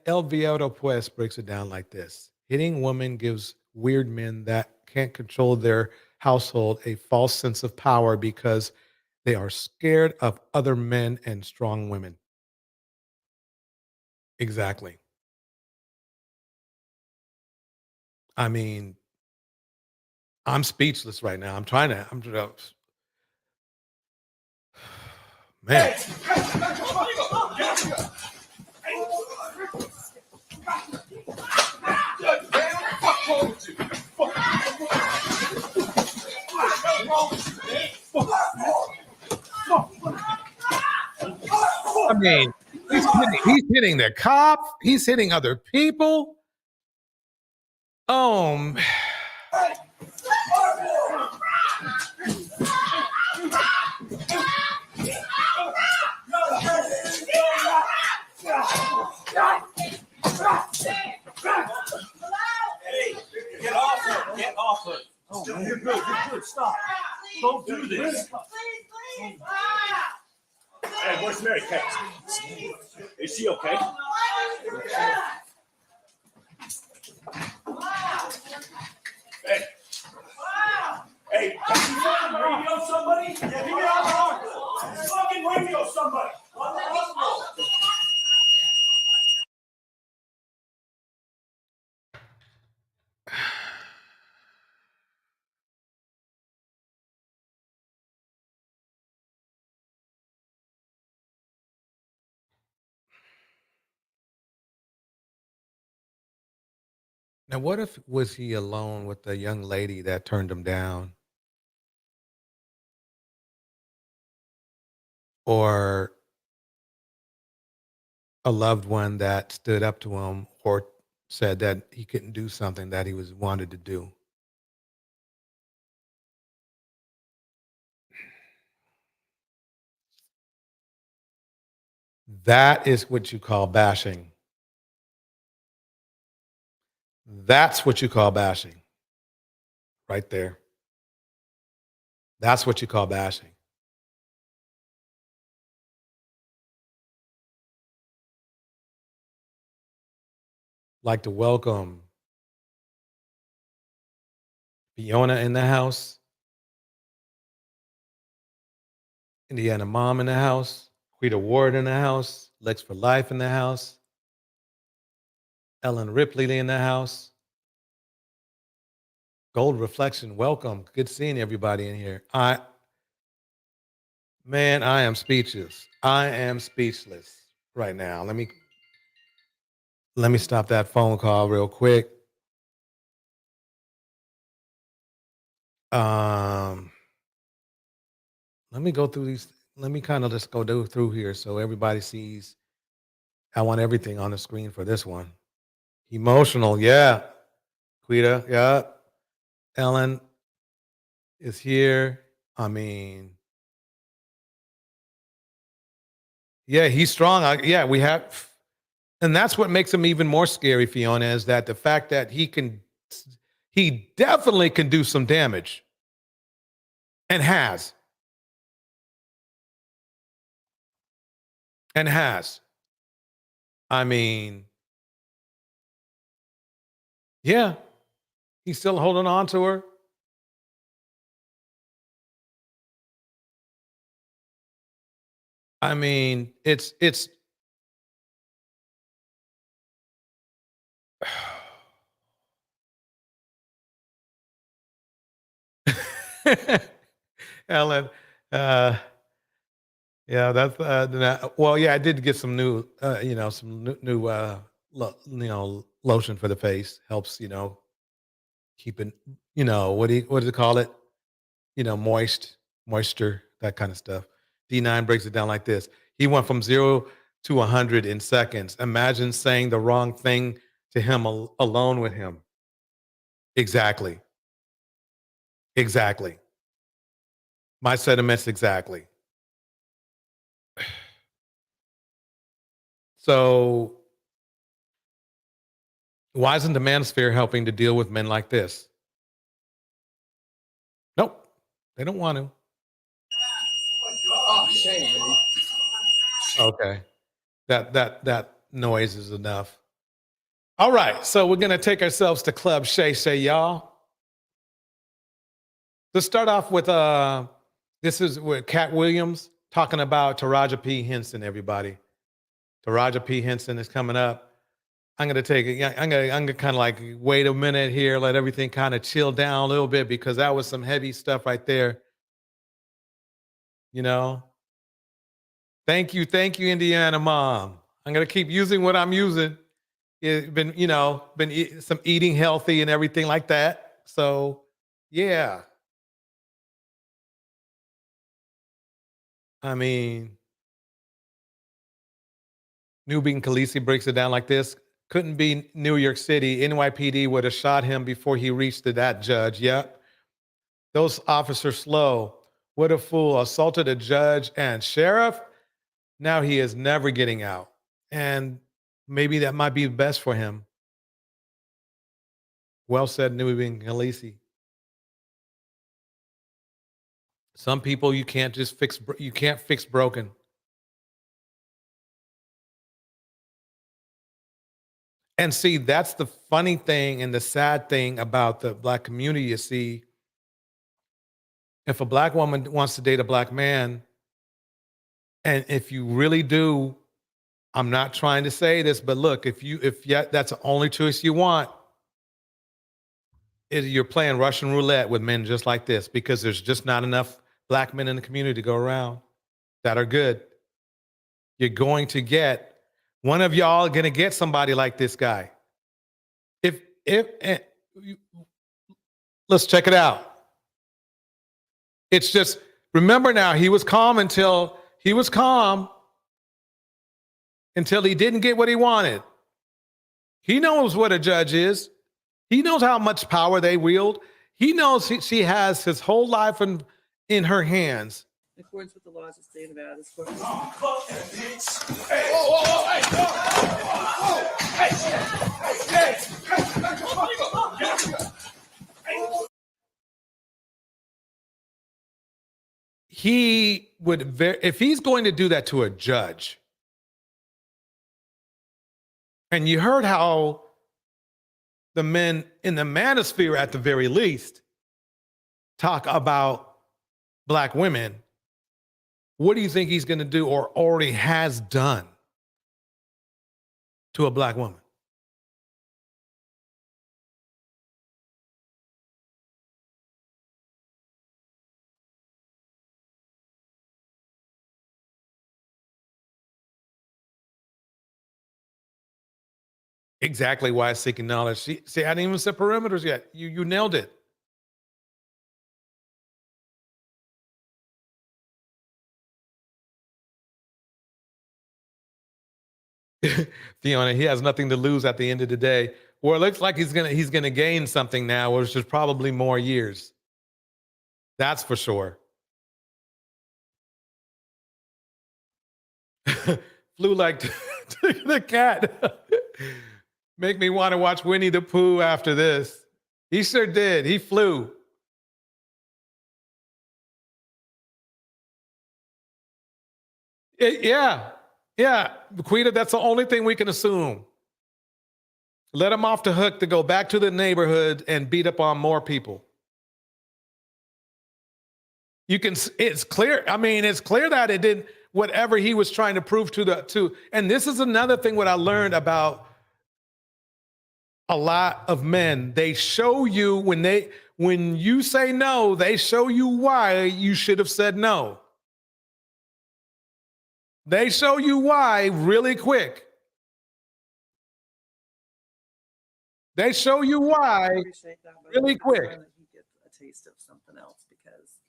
El Viejo Pues breaks it down like this. Hitting women gives weird men that can't control their household a false sense of power because they are scared of other men and strong women. Exactly. I mean, I'm speechless right now. Man. I mean, he's hitting the cop. He's hitting other people. Hey, get off her. Get off her. Oh, man. You're good. Stop. Don't do this. Please. Hey, where's Mary Kate? Is she okay? Hey, can you radio somebody? Yeah, give me out the heart. Fucking radio somebody. Now, what if was he alone with the young lady that turned him down? Or a loved one that stood up to him or said that he couldn't do something that he wanted to do? That is what you call bashing. That's what you call bashing. Right there. That's what you call bashing. Like to welcome Fiona in the house, Indiana Mom in the house, Quita Ward in the house, Lex for Life in the house, Ellen Ripley in the house, Gold Reflection, welcome. Good seeing everybody in here. I am speechless. I am speechless right now. Let me stop that phone call real quick. Let me go through these. Let me kind of just go through here so everybody sees. I want everything on the screen for this one. Emotional, yeah. Quita, yeah. Ellen is here. I mean, yeah, he's strong. Yeah, we have, and that's what makes him even more scary, Fiona, is that the fact that he definitely can do some damage and has. And has. I mean, yeah, he's still holding on to her. I mean, it's Ellen. Yeah, that's well, yeah, I did get some new, some new lotion for the face. Helps, keeping, what do you call it? Moisture, that kind of stuff. D9 breaks it down like this. He went from 0 to 100 in seconds. Imagine saying the wrong thing to him alone with him. Exactly. Exactly. My sentiments exactly. So why isn't the manosphere helping to deal with men like this? Nope. They don't want to. Okay. That noise is enough. All right. So we're gonna take ourselves to Club Shay Shay, y'all. Let's start off with this is with Katt Williams talking about Taraji P. Henson, everybody. Taraji P. Henson is coming up. I'm gonna take it. I'm gonna kind of like wait a minute here, let everything kind of chill down a little bit because that was some heavy stuff right there. You know. Thank you, Indiana mom. I'm gonna keep using what I'm using. It's been, some eating healthy and everything like that. So, yeah. I mean, Nubin Khaleesi breaks it down like this. Couldn't be New York City. NYPD would have shot him before he reached to that judge. Yep. Those officers slow. What a fool. Assaulted a judge and sheriff. Now he is never getting out. And maybe that might be best for him. Well said, Nubin Khaleesi. Some people you can't just fix. You can't fix broken. And see, that's the funny thing and the sad thing about the Black community. You see, if a Black woman wants to date a Black man, and if you really do, I'm not trying to say this, but look, if that's the only choice you want, you're playing Russian roulette with men just like this because there's just not enough Black men in the community to go around that are good. You're going to get one of y'all going to get somebody like this guy. Let's check it out. It's just, remember now, he was calm until he didn't get what he wanted. He knows what a judge is. He knows how much power they wield. He knows she has his whole life in her hands. In accordance with the laws of the state of Nevada, this court He would, if he's going to do that to a judge, and you heard how the men in the manosphere, at the very least, talk about Black women, what do you think he's going to do or already has done to a Black woman? Exactly why seeking knowledge. See, I didn't even set perimeters yet. You nailed it. Fiona, he has nothing to lose at the end of the day. Well, it looks like he's gonna gain something now, which is probably more years. That's for sure. Flew like the cat. Make me want to watch Winnie the Pooh after this. He sure did. He flew. Yeah. Quita, that's the only thing we can assume. Let him off the hook to go back to the neighborhood and beat up on more people. It's clear. I mean, it's clear that it didn't, whatever he was trying to prove and this is another thing what I learned about a lot of men. They show you when you say no, they show you why you should have said no. They show you why really quick. They show you why really quick. He gets a taste of something else because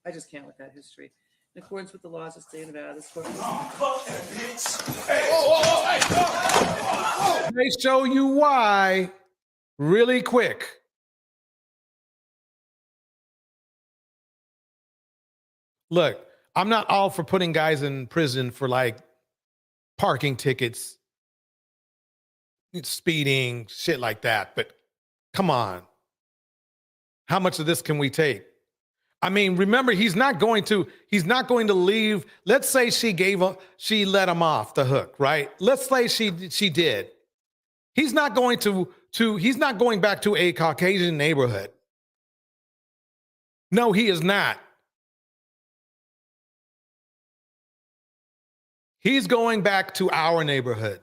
I just can't with that history. In accordance with the laws of the state of Nevada, this court. They show you why really quick. Look, I'm not all for putting guys in prison for like parking tickets, speeding, shit like that. But come on. How much of this can we take? I mean, remember, he's not going to leave. Let's say she let him off the hook, right? Let's say she did. He's not going he's not going back to a Caucasian neighborhood. No, he is not. He's going back to our neighborhood.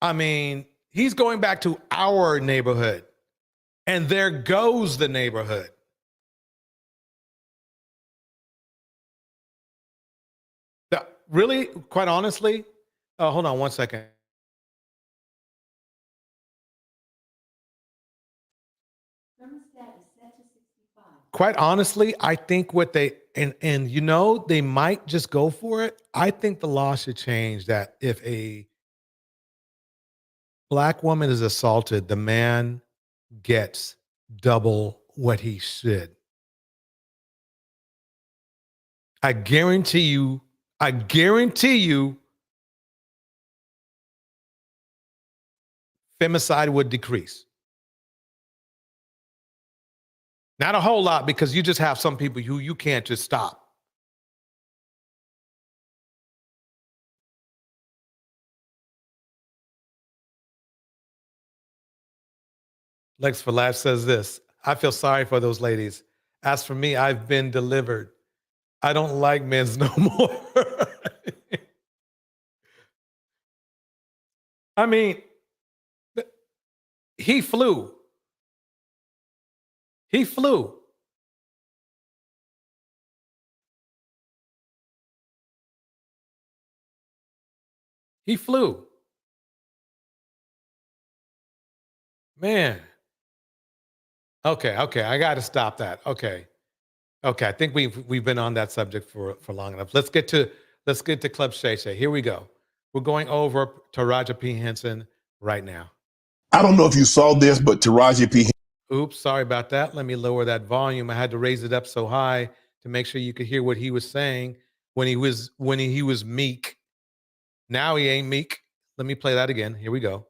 I mean, he's going back to our neighborhood. And there goes the neighborhood. Really, quite honestly, hold on one second. Quite honestly, I think what they, and you know, they might just go for it. I think the law should change that if a Black woman is assaulted, the man gets double what he should. I guarantee you, femicide would decrease. Not a whole lot, because you just have some people who you can't just stop. Lex for Life says this: I feel sorry for those ladies. As for me, I've been delivered. I don't like men's no more. I mean, he flew. He flew. He flew. Man. Okay, I got to stop that. Okay, I think we've been on that subject for long enough. Let's get to Club Shay Shay. Here we go. We're going over to Taraji P. Henson right now. I don't know if you saw this, but Taraji P. Oops, sorry about that. Let me lower that volume. I had to raise it up so high to make sure you could hear what he was saying when he was meek. Now he ain't meek. Let me play that again. Here we go.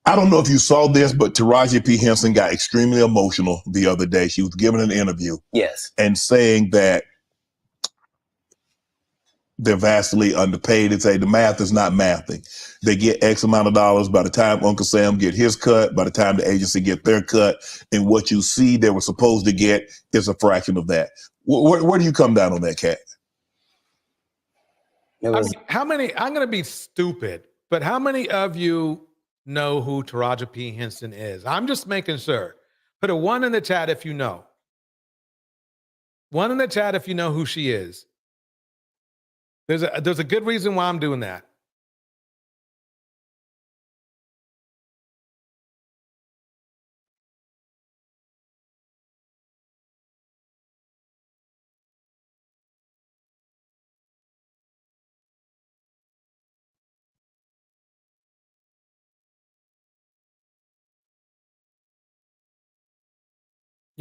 I don't know if you saw this, but Taraji P. Henson got extremely emotional the other day. She was giving an interview. Yes. And saying that they're vastly underpaid. And say the math is not mathing. They get X amount of dollars by the time Uncle Sam get his cut, by the time the agency get their cut, and what you see they were supposed to get is a fraction of that. Where do you come down on that, Katt? I mean, how many, I'm going to be stupid, but how many of you know who Taraji P. Henson is? I'm just making sure. Put a 1 in the chat if you know. 1 in the chat if you know who she is. There's a good reason why I'm doing that.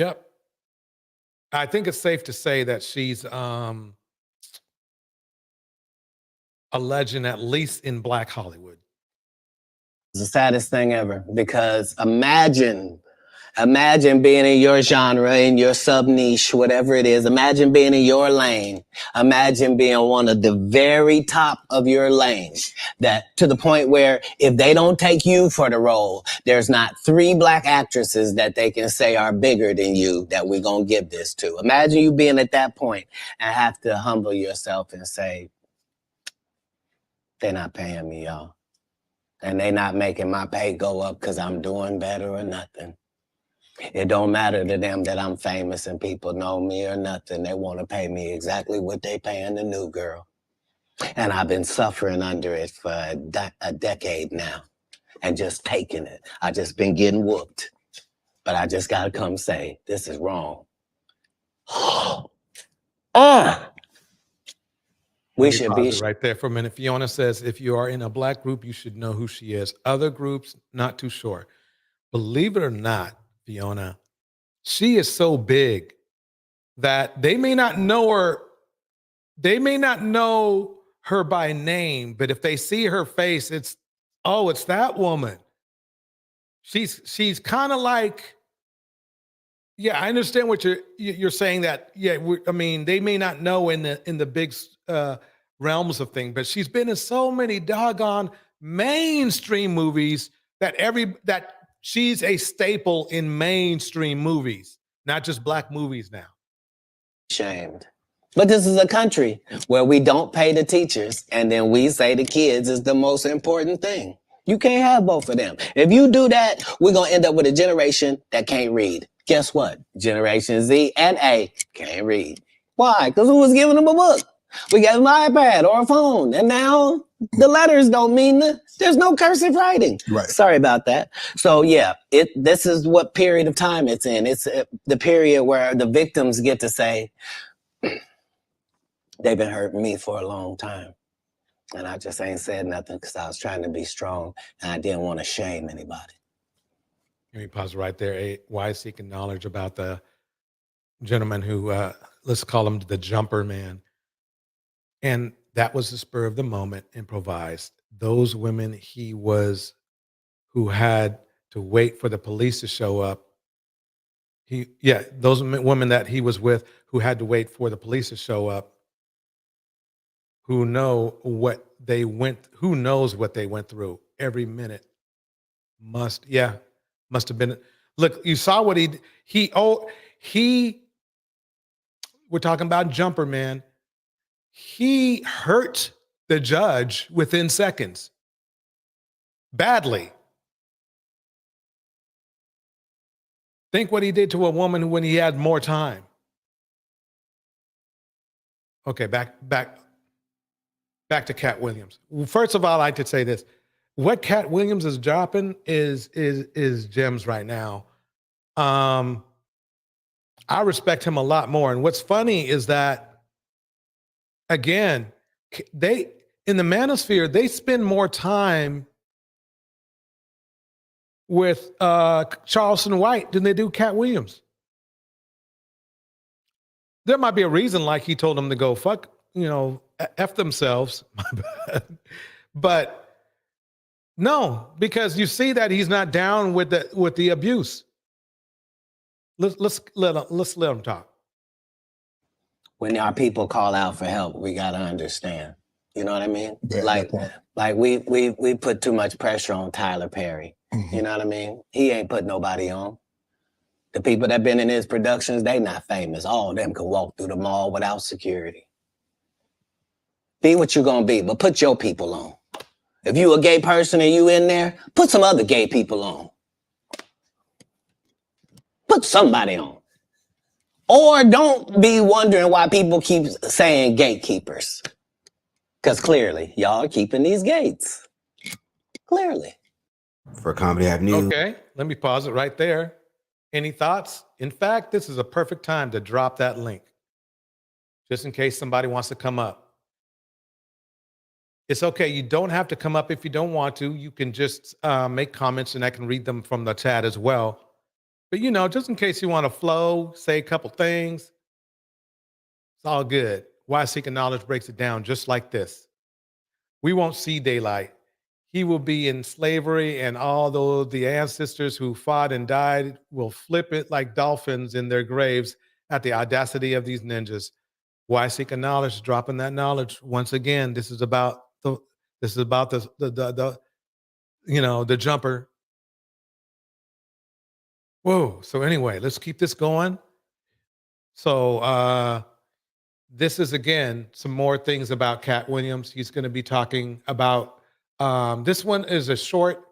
Yep. I think it's safe to say that she's a legend, at least in Black Hollywood. It's the saddest thing ever because imagine being in your genre, in your sub niche, whatever it is. Imagine being in your lane. Imagine being one of the very top of your lane, that to the point where if they don't take you for the role, there's not 3 Black actresses that they can say are bigger than you that we're going to give this to. Imagine you being at that point and have to humble yourself and say, they're not paying me, y'all. And they not making my pay go up because I'm doing better or nothing. It don't matter to them that I'm famous and people know me or nothing. They want to pay me exactly what they paying the new girl. And I've been suffering under it for a decade now and just taking it. I just been getting whooped. But I just got to come say, this is wrong. We should be right there for a minute. Fiona says, if you are in a Black group, you should know who she is. Other groups, not too sure. Believe it or not, Fiona, she is so big that they may not know her. They may not know her by name, but if they see her face, it's that woman. She's kind of like, yeah, I understand what you're saying. That I mean, they may not know in the big realms of things, but she's been in so many doggone mainstream movies that she's a staple in mainstream movies, not just Black movies now. Shamed. But this is a country where we don't pay the teachers and then we say the kids is the most important thing. You can't have both of them. If you do that, we're going to end up with a generation that can't read. Guess what? Generation Z and A can't read. Why? Because who was giving them a book? We gave them an iPad or a phone, and now the letters don't mean there's no cursive writing. Right. Sorry about that. So yeah, this is what period of time it's in. It's the period where the victims get to say, they've been hurting me for a long time. And I just ain't said nothing because I was trying to be strong and I didn't want to shame anybody. Let me pause right there. Why seeking knowledge about the gentleman who, let's call him the jumper man. And that was the spur of the moment, improvised. Those women who had to wait for the police to show up. Those women that he was with who had to wait for the police to show up, who knows what they went through every minute. Must have been. Look, you saw what we're talking about jumper man. He hurt the judge within seconds. Badly. Think what he did to a woman when he had more time. Okay, back to Katt Williams. Well, first of all, I like to say this. What Katt Williams is dropping is gems right now. I respect him a lot more. And what's funny is that, again, they in the manosphere, they spend more time with Charleston White than they do Katt Williams. There might be a reason, like he told them to go fuck, F themselves. But no, because you see that he's not down with the abuse. Let's let him talk. When our people call out for help, we gotta understand. You know what I mean? Yeah, like we put too much pressure on Tyler Perry. Mm-hmm. You know what I mean? He ain't put nobody on. The people that been in his productions, they not famous. All of them can walk through the mall without security. Be what you gonna be, but put your people on. If you a gay person and you in there, put some other gay people on. Put somebody on. Or don't be wondering why people keep saying gatekeepers. Because clearly, y'all are keeping these gates. Clearly. For Comedy App News. Okay, let me pause it right there. Any thoughts? In fact, this is a perfect time to drop that link, just in case somebody wants to come up. It's okay. You don't have to come up if you don't want to. You can just make comments and I can read them from the chat as well. But just in case you want to flow, say a couple things, it's all good. Why Seeking Knowledge breaks it down just like this. We won't see daylight. He will be in slavery, and although the ancestors who fought and died will flip it like dolphins in their graves at the audacity of these ninjas. Why Seek a Knowledge? Dropping that knowledge once again. This is about the jumper. Whoa. So anyway, let's keep this going. So this is again some more things about Katt Williams. He's going to be talking about. This one is a short,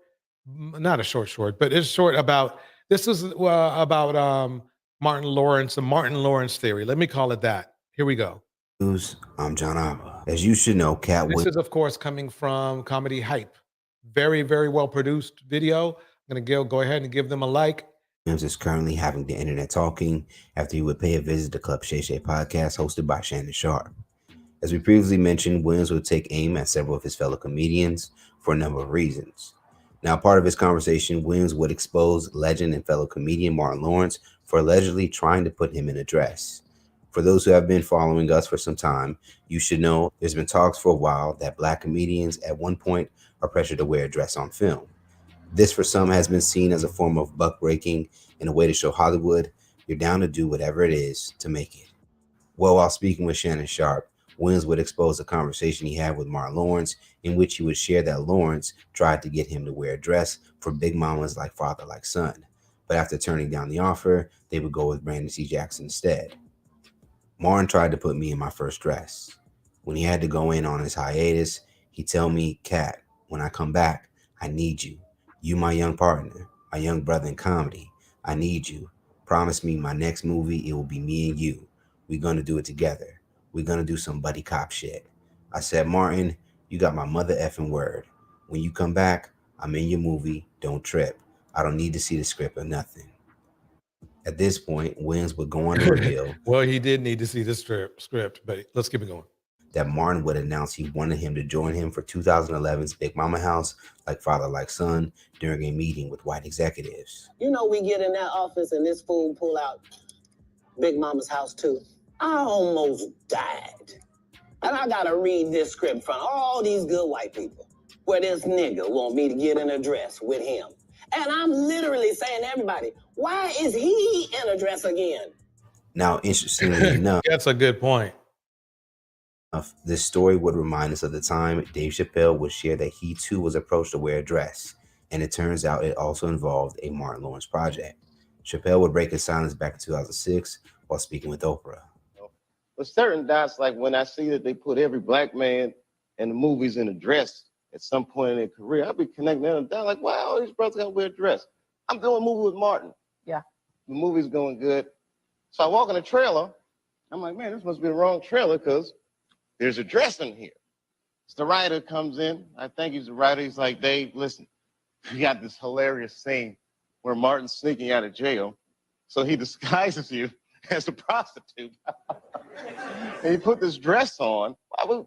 not a short, but it's short about. This is about Martin Lawrence, the Martin Lawrence theory. Let me call it that. Here we go. I'm John Abba. As you should know, Katt Williams. This is, of course, coming from Comedy Hype. Very, very well produced video. I'm going to go ahead and give them a like. Williams is currently having the internet talking after he would pay a visit to Club Shay Shay podcast hosted by Shannon Sharp. As we previously mentioned, Williams would take aim at several of his fellow comedians for a number of reasons. Now, part of his conversation, Williams would expose legend and fellow comedian Martin Lawrence for allegedly trying to put him in a dress. For those who have been following us for some time, you should know there's been talks for a while that Black comedians at one point are pressured to wear a dress on film. This for some has been seen as a form of buck breaking and a way to show Hollywood you're down to do whatever it is to make it. Well, while speaking with Shannon Sharp, Williams would expose a conversation he had with Martin Lawrence in which he would share that Lawrence tried to get him to wear a dress for Big Mama's Like Father Like Son. But after turning down the offer, they would go with Brandon C. Jackson instead. Martin tried to put me in my first dress. When he had to go in on his hiatus, he tell me, Katt, when I come back, I need you. You my young partner, my young brother in comedy. I need you. Promise me my next movie, it will be me and you. We're going to do it together. We're going to do some buddy cop shit. I said, Martin, you got my mother effing word. When you come back, I'm in your movie. Don't trip. I don't need to see the script or nothing. At this point, Williams would go on to reveal. Well, he did need to see the script, but let's keep it going. That Martin would announce he wanted him to join him for 2011's Big Mama House, Like Father Like Son, during a meeting with white executives. You know, we get in that office and this fool pull out Big Mama's House too. I almost died. And I gotta read this script in front of all these good white people where this nigga want me to get in a dress with him. And I'm literally saying to everybody, why is he in a dress again? Now, interestingly enough, that's a good point. This story would remind us of the time Dave Chappelle would share that he too was approached to wear a dress. And it turns out it also involved a Martin Lawrence project. Chappelle would break his silence back in 2006 while speaking with Oprah. But certain dots, like when I see that they put every Black man in the movies in a dress at some point in their career, I'll be connecting them down like, wow, these brothers gotta wear a dress. I'm doing a movie with Martin. Yeah. The movie's going good. So I walk in the trailer. I'm like, man, this must be the wrong trailer because there's a dress in here. So the writer comes in. I think he's the writer. He's like, Dave, listen, we got this hilarious scene where Martin's sneaking out of jail. So he disguises you as a prostitute. And he put this dress on.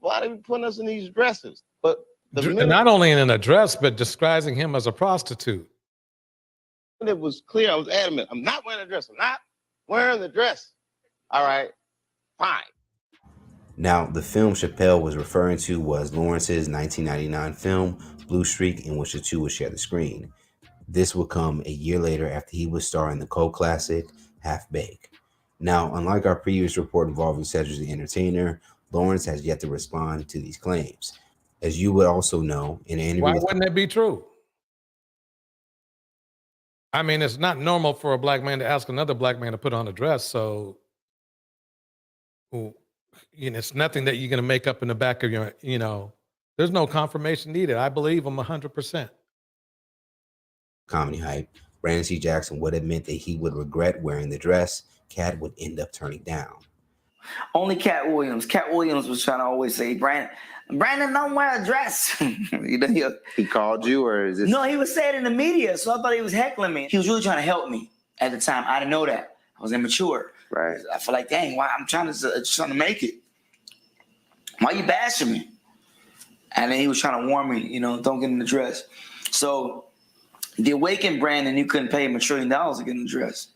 Why are they putting us in these dresses? But not only in a dress, but disguising him as a prostitute. It was clear. I was adamant. I'm not wearing a dress. I'm not wearing the dress. All right, fine. Now, the film Chappelle was referring to was Lawrence's 1999 film, Blue Streak, in which the two would share the screen. This would come a year later after he would star in the cult classic, Half Baked. Now, unlike our previous report involving Cedric the Entertainer, Lawrence has yet to respond to these claims. As you would also know, in an interview... Why wouldn't that be true? I mean, it's not normal for a Black man to ask another Black man to put on a dress, so... it's nothing that you're going to make up in the back of your, there's no confirmation needed. I believe him 100%. Comedy Hype, Brandon C. Jackson would admit that he would regret wearing the dress Katt would end up turning down. Only Katt Williams. Katt Williams was trying to always say, Brandon, don't wear a dress. He called you, or is this? No, he was saying it in the media, so I thought he was heckling me. He was really trying to help me at the time. I didn't know that. I was immature. Right. I feel like, dang, why I'm trying to make it. Why you bashing me? And then he was trying to warn me, don't get in the dress. So The Awaken brand, and you couldn't pay him $1 trillion to get a dress.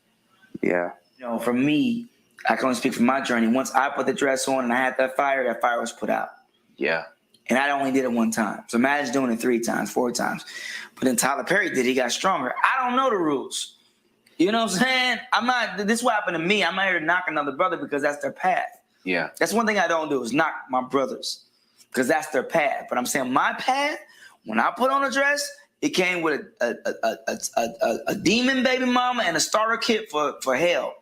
Yeah. You know, for me, I can only speak from my journey. Once I put the dress on and I had that fire was put out. Yeah. And I only did it one time. So imagine doing it 3 times, 4 times. But then Tyler Perry did, he got stronger. I don't know the rules. You know what I'm saying? This is what happened to me. I'm not here to knock another brother because that's their path. Yeah. That's one thing I don't do is knock my brothers because that's their path. But I'm saying my path, when I put on a dress, it came with a demon baby mama and a starter kit for hell.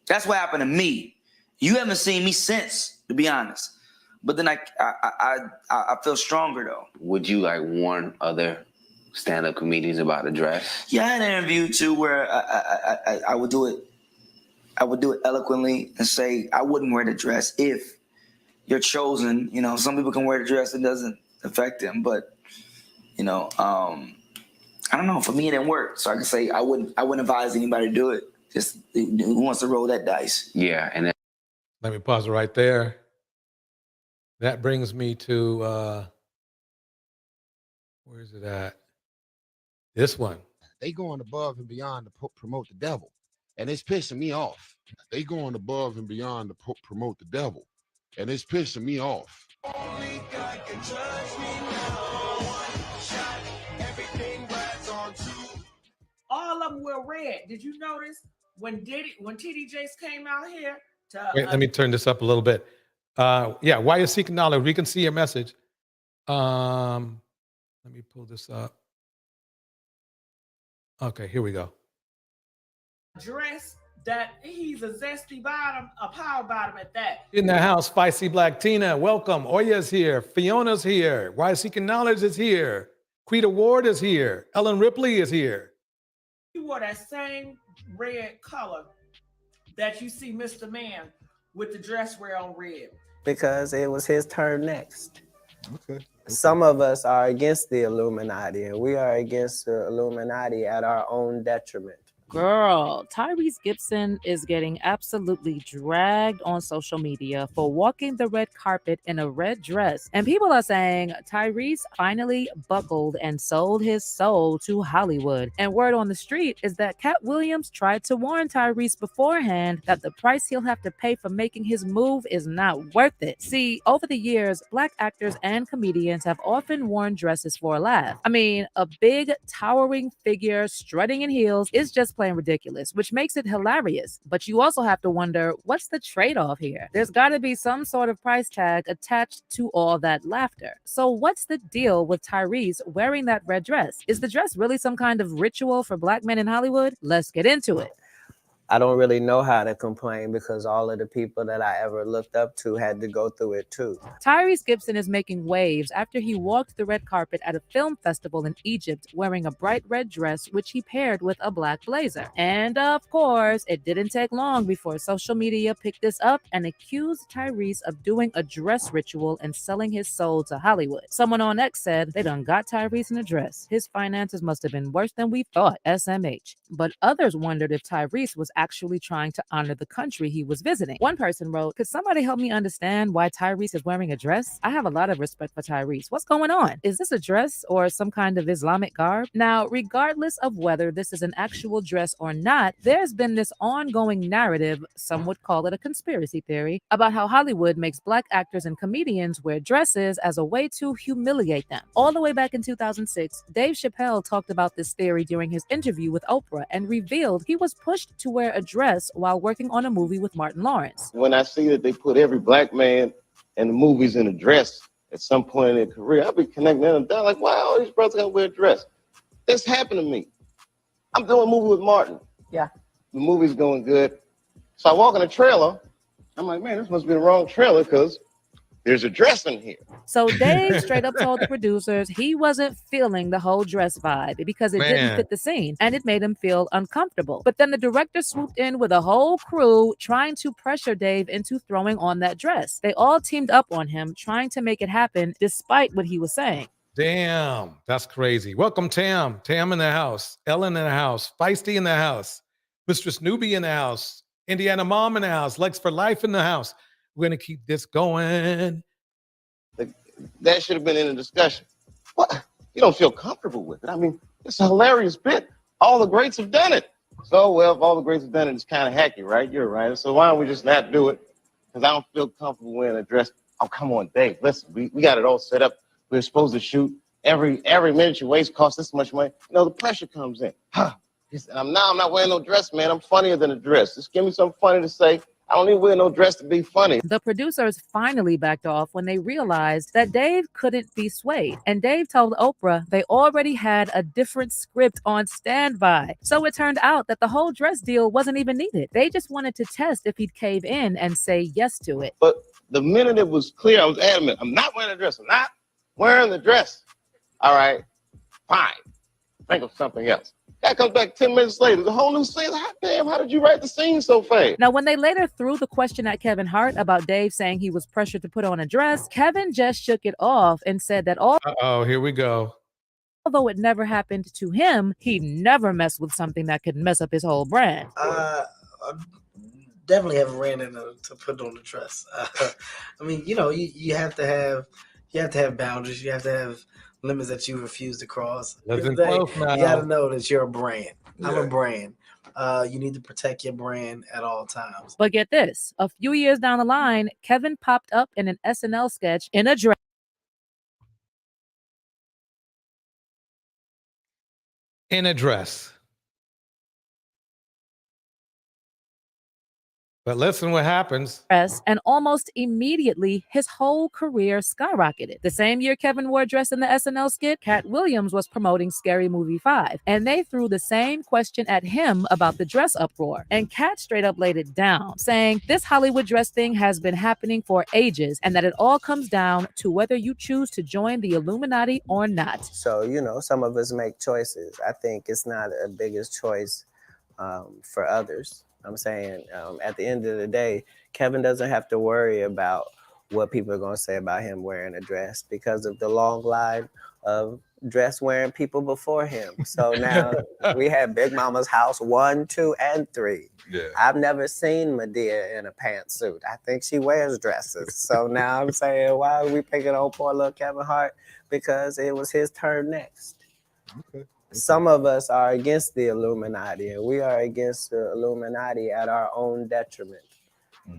That's what happened to me. You haven't seen me since, to be honest. But then I feel stronger though. Would you like warn other stand-up comedians about the dress? Yeah, I had an interview too where I would do it. I would do it eloquently and say I wouldn't wear the dress if you're chosen. You know, some people can wear the dress; it doesn't affect them. But you know, I don't know. For me, it didn't work, so I can say I wouldn't advise anybody to do it. Just who wants to roll that dice? Yeah, and then Let me pause it right there. That brings me to where is it at? This one. They going above and beyond to promote the devil, and it's pissing me off. They going above and beyond to promote the devil, and it's pissing me off. Only God can judge me now. One shot, everything rides on two. All of them were red. Did you notice when TD Jakes came out here to Wait, let me turn this up a little bit. Yeah, why you're seeking knowledge? We can see your message. Let me pull this up. Okay, here we go. dress that he's a zesty bottom, a power bottom at that. In the house, Spicy Black Tina, welcome. Oya's here. Fiona's here. Why Seeking Knowledge is here. Quita Ward is here. Ellen Ripley is here. He wore that same red color that you see Mr. Man with the dress wear on red. Because it was his turn next. Okay. Some of us are against the Illuminati, and we are against the Illuminati at our own detriment. Girl, Tyrese Gibson is getting absolutely dragged on social media for walking the red carpet in a red dress. And people are saying Tyrese finally buckled and sold his soul to Hollywood. And word on the street is that Katt Williams tried to warn Tyrese beforehand that the price he'll have to pay for making his move is not worth it. See, over the years, Black actors and comedians have often worn dresses for a laugh. I mean, a big, towering figure strutting in heels is just plain ridiculous, which makes it hilarious. But you also have to wonder, what's the trade-off here? There's got to be some sort of price tag attached to all that laughter. So what's the deal with Tyrese wearing that red dress? Is the dress really some kind of ritual for Black men in Hollywood? Let's get into it. I don't really know how to complain because all of the people that I ever looked up to had to go through it too. Tyrese Gibson is making waves after he walked the red carpet at a film festival in Egypt wearing a bright red dress, which he paired with a black blazer. And of course, it didn't take long before social media picked this up and accused Tyrese of doing a dress ritual and selling his soul to Hollywood. Someone on X said they done got Tyrese in a dress. His finances must have been worse than we thought, SMH. But others wondered if Tyrese was actually trying to honor the country he was visiting. One person wrote, "Could somebody help me understand why Tyrese is wearing a dress? I have a lot of respect for Tyrese. What's going on? Is this a dress or some kind of Islamic garb?" Now, regardless of whether this is an actual dress or not, there's been this ongoing narrative, some would call it a conspiracy theory, about how Hollywood makes Black actors and comedians wear dresses as a way to humiliate them. All the way back in 2006, Dave Chappelle talked about this theory during his interview with Oprah and revealed he was pushed to wear a dress while working on a movie with Martin Lawrence. When I see that they put every Black man in the movies in a dress at some point in their career, I'll be connecting them down like, wow, all these brothers gotta wear a dress. This happened to me. I'm doing a movie with Martin. Yeah. The movie's going good. So I walk in the trailer. I'm like, man, this must be the wrong trailer because there's a dress in here. So Dave straight up told the producers he wasn't feeling the whole dress vibe because it didn't fit the scene and it made him feel uncomfortable. But then the director swooped in with a whole crew trying to pressure Dave into throwing on that dress. They all teamed up on him trying to make it happen despite what he was saying. Damn, that's crazy. Welcome, Tam. Tam in the house. Ellen in the house. Feisty in the house. Mistress Newbie in the house. Indiana Mom in the house. Lex for Life in the house. We're going to keep this going. That should have been in the discussion. What? You don't feel comfortable with it. I mean, It's a hilarious bit. All the greats have done it. So, well, if all the greats have done it, it's kind of hacky, right? You're right. So why don't we just not do it? Because I don't feel comfortable wearing a dress. Oh, come on, Dave. Listen, we got it all set up. We're supposed to shoot. Every minute you waste costs this much money. You know, the pressure comes in. I'm not wearing no dress, man. I'm funnier than a dress. Just give me something funny to say. I don't need to wear no dress to be funny. The producers finally backed off when they realized that Dave couldn't be swayed. And Dave told Oprah they already had a different script on standby. So it turned out that the whole dress deal wasn't even needed. They just wanted to test if he'd cave in and say yes to it. But the minute it was clear, I was adamant. I'm not wearing a dress. I'm not wearing the dress. All right, fine. Think of something else. That comes back 10 minutes later. The whole new scene. Hot damn, how did you write the scene so fast? Now, when they later threw the question at Kevin Hart about Dave saying he was pressured to put on a dress, Kevin just shook it off and said that Uh-oh, here we go. Although it never happened to him, he never messed with something that could mess up his whole brand. I definitely haven't ran into to put on the dress. I mean, you know, you have to have boundaries. You have to have limits that you refuse to cross. Listen You close now. got to know that you're a brand. I'm Yeah. a brand. You need to protect your brand at all times. But get this, a few years down the line, Kevin popped up in an SNL sketch in a dress. In a dress. But listen what happens. And almost immediately, his whole career skyrocketed. The same year Kevin wore a dress in the SNL skit, Katt Williams was promoting Scary Movie 5, and they threw the same question at him about the dress uproar. And Katt straight up laid it down, saying this Hollywood dress thing has been happening for ages, and that it all comes down to whether you choose to join the Illuminati or not. So, you know, some of us make choices. I think it's not a biggest choice for others. I'm saying at the end of the day, Kevin doesn't have to worry about what people are going to say about him wearing a dress because of the long line of dress wearing people before him. So now we have Big Mama's house 1, 2, and 3. Yeah. I've never seen Medea in a pantsuit. I think she wears dresses. So now I'm saying, why are we picking on poor little Kevin Hart? Because it was his turn next. Okay. Some of us are against the Illuminati, and we are against the Illuminati at our own detriment.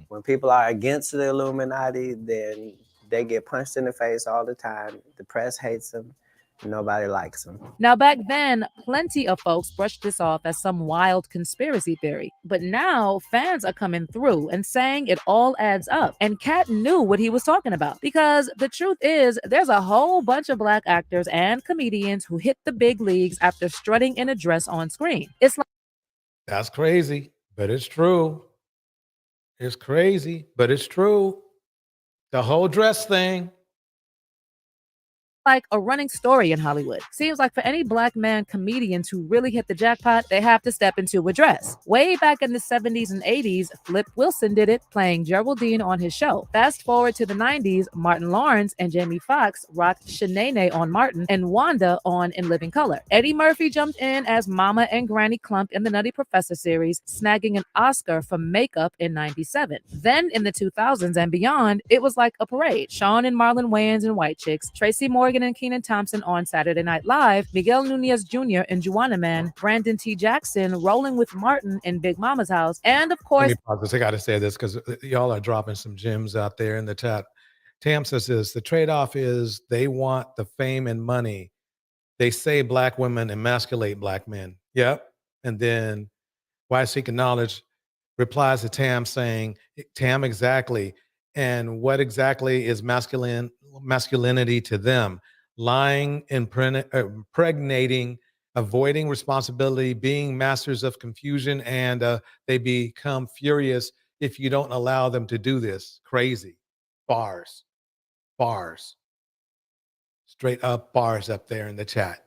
When people are against the Illuminati, then they get punched in the face all the time. The press hates them. Nobody likes them. Now, back then, plenty of folks brushed this off as some wild conspiracy theory. But now fans are coming through and saying it all adds up. And Katt knew what he was talking about. Because the truth is, there's a whole bunch of Black actors and comedians who hit the big leagues after strutting in a dress on screen. It's like That's crazy, but it's true. It's crazy, but it's true. The whole dress thing. like a running story in Hollywood. Seems like for any Black man comedians who really hit the jackpot, they have to step into a dress. Way back in the 70s and 80s, Flip Wilson did it, playing Geraldine on his show. Fast forward to the 90s, Martin Lawrence and Jamie Foxx rocked Shanae on Martin and Wanda on In Living Color. Eddie Murphy jumped in as Mama and Granny Clump in the Nutty Professor series, snagging an Oscar for makeup in 97. Then in the 2000s and beyond, it was like a parade. Sean and Marlon Wayans in White Chicks, Tracy Morgan and Kenan Thompson on Saturday Night Live, Miguel Nunez Jr. in Juana Man, Brandon T. Jackson rolling with Martin in Big Mama's House, and of course... Let me pause this. I got to say this because y'all are dropping some gems out there in the chat. Tam says this, the trade-off is they want the fame and money. They say Black women emasculate Black men. Yep. And then Why Seeking Knowledge replies to Tam saying, Tam, exactly. And what exactly is masculinity to them? Lying, impregnating, avoiding responsibility, being masters of confusion, and they become furious if you don't allow them to do this. Crazy. Bars. Straight up bars up there in the chat.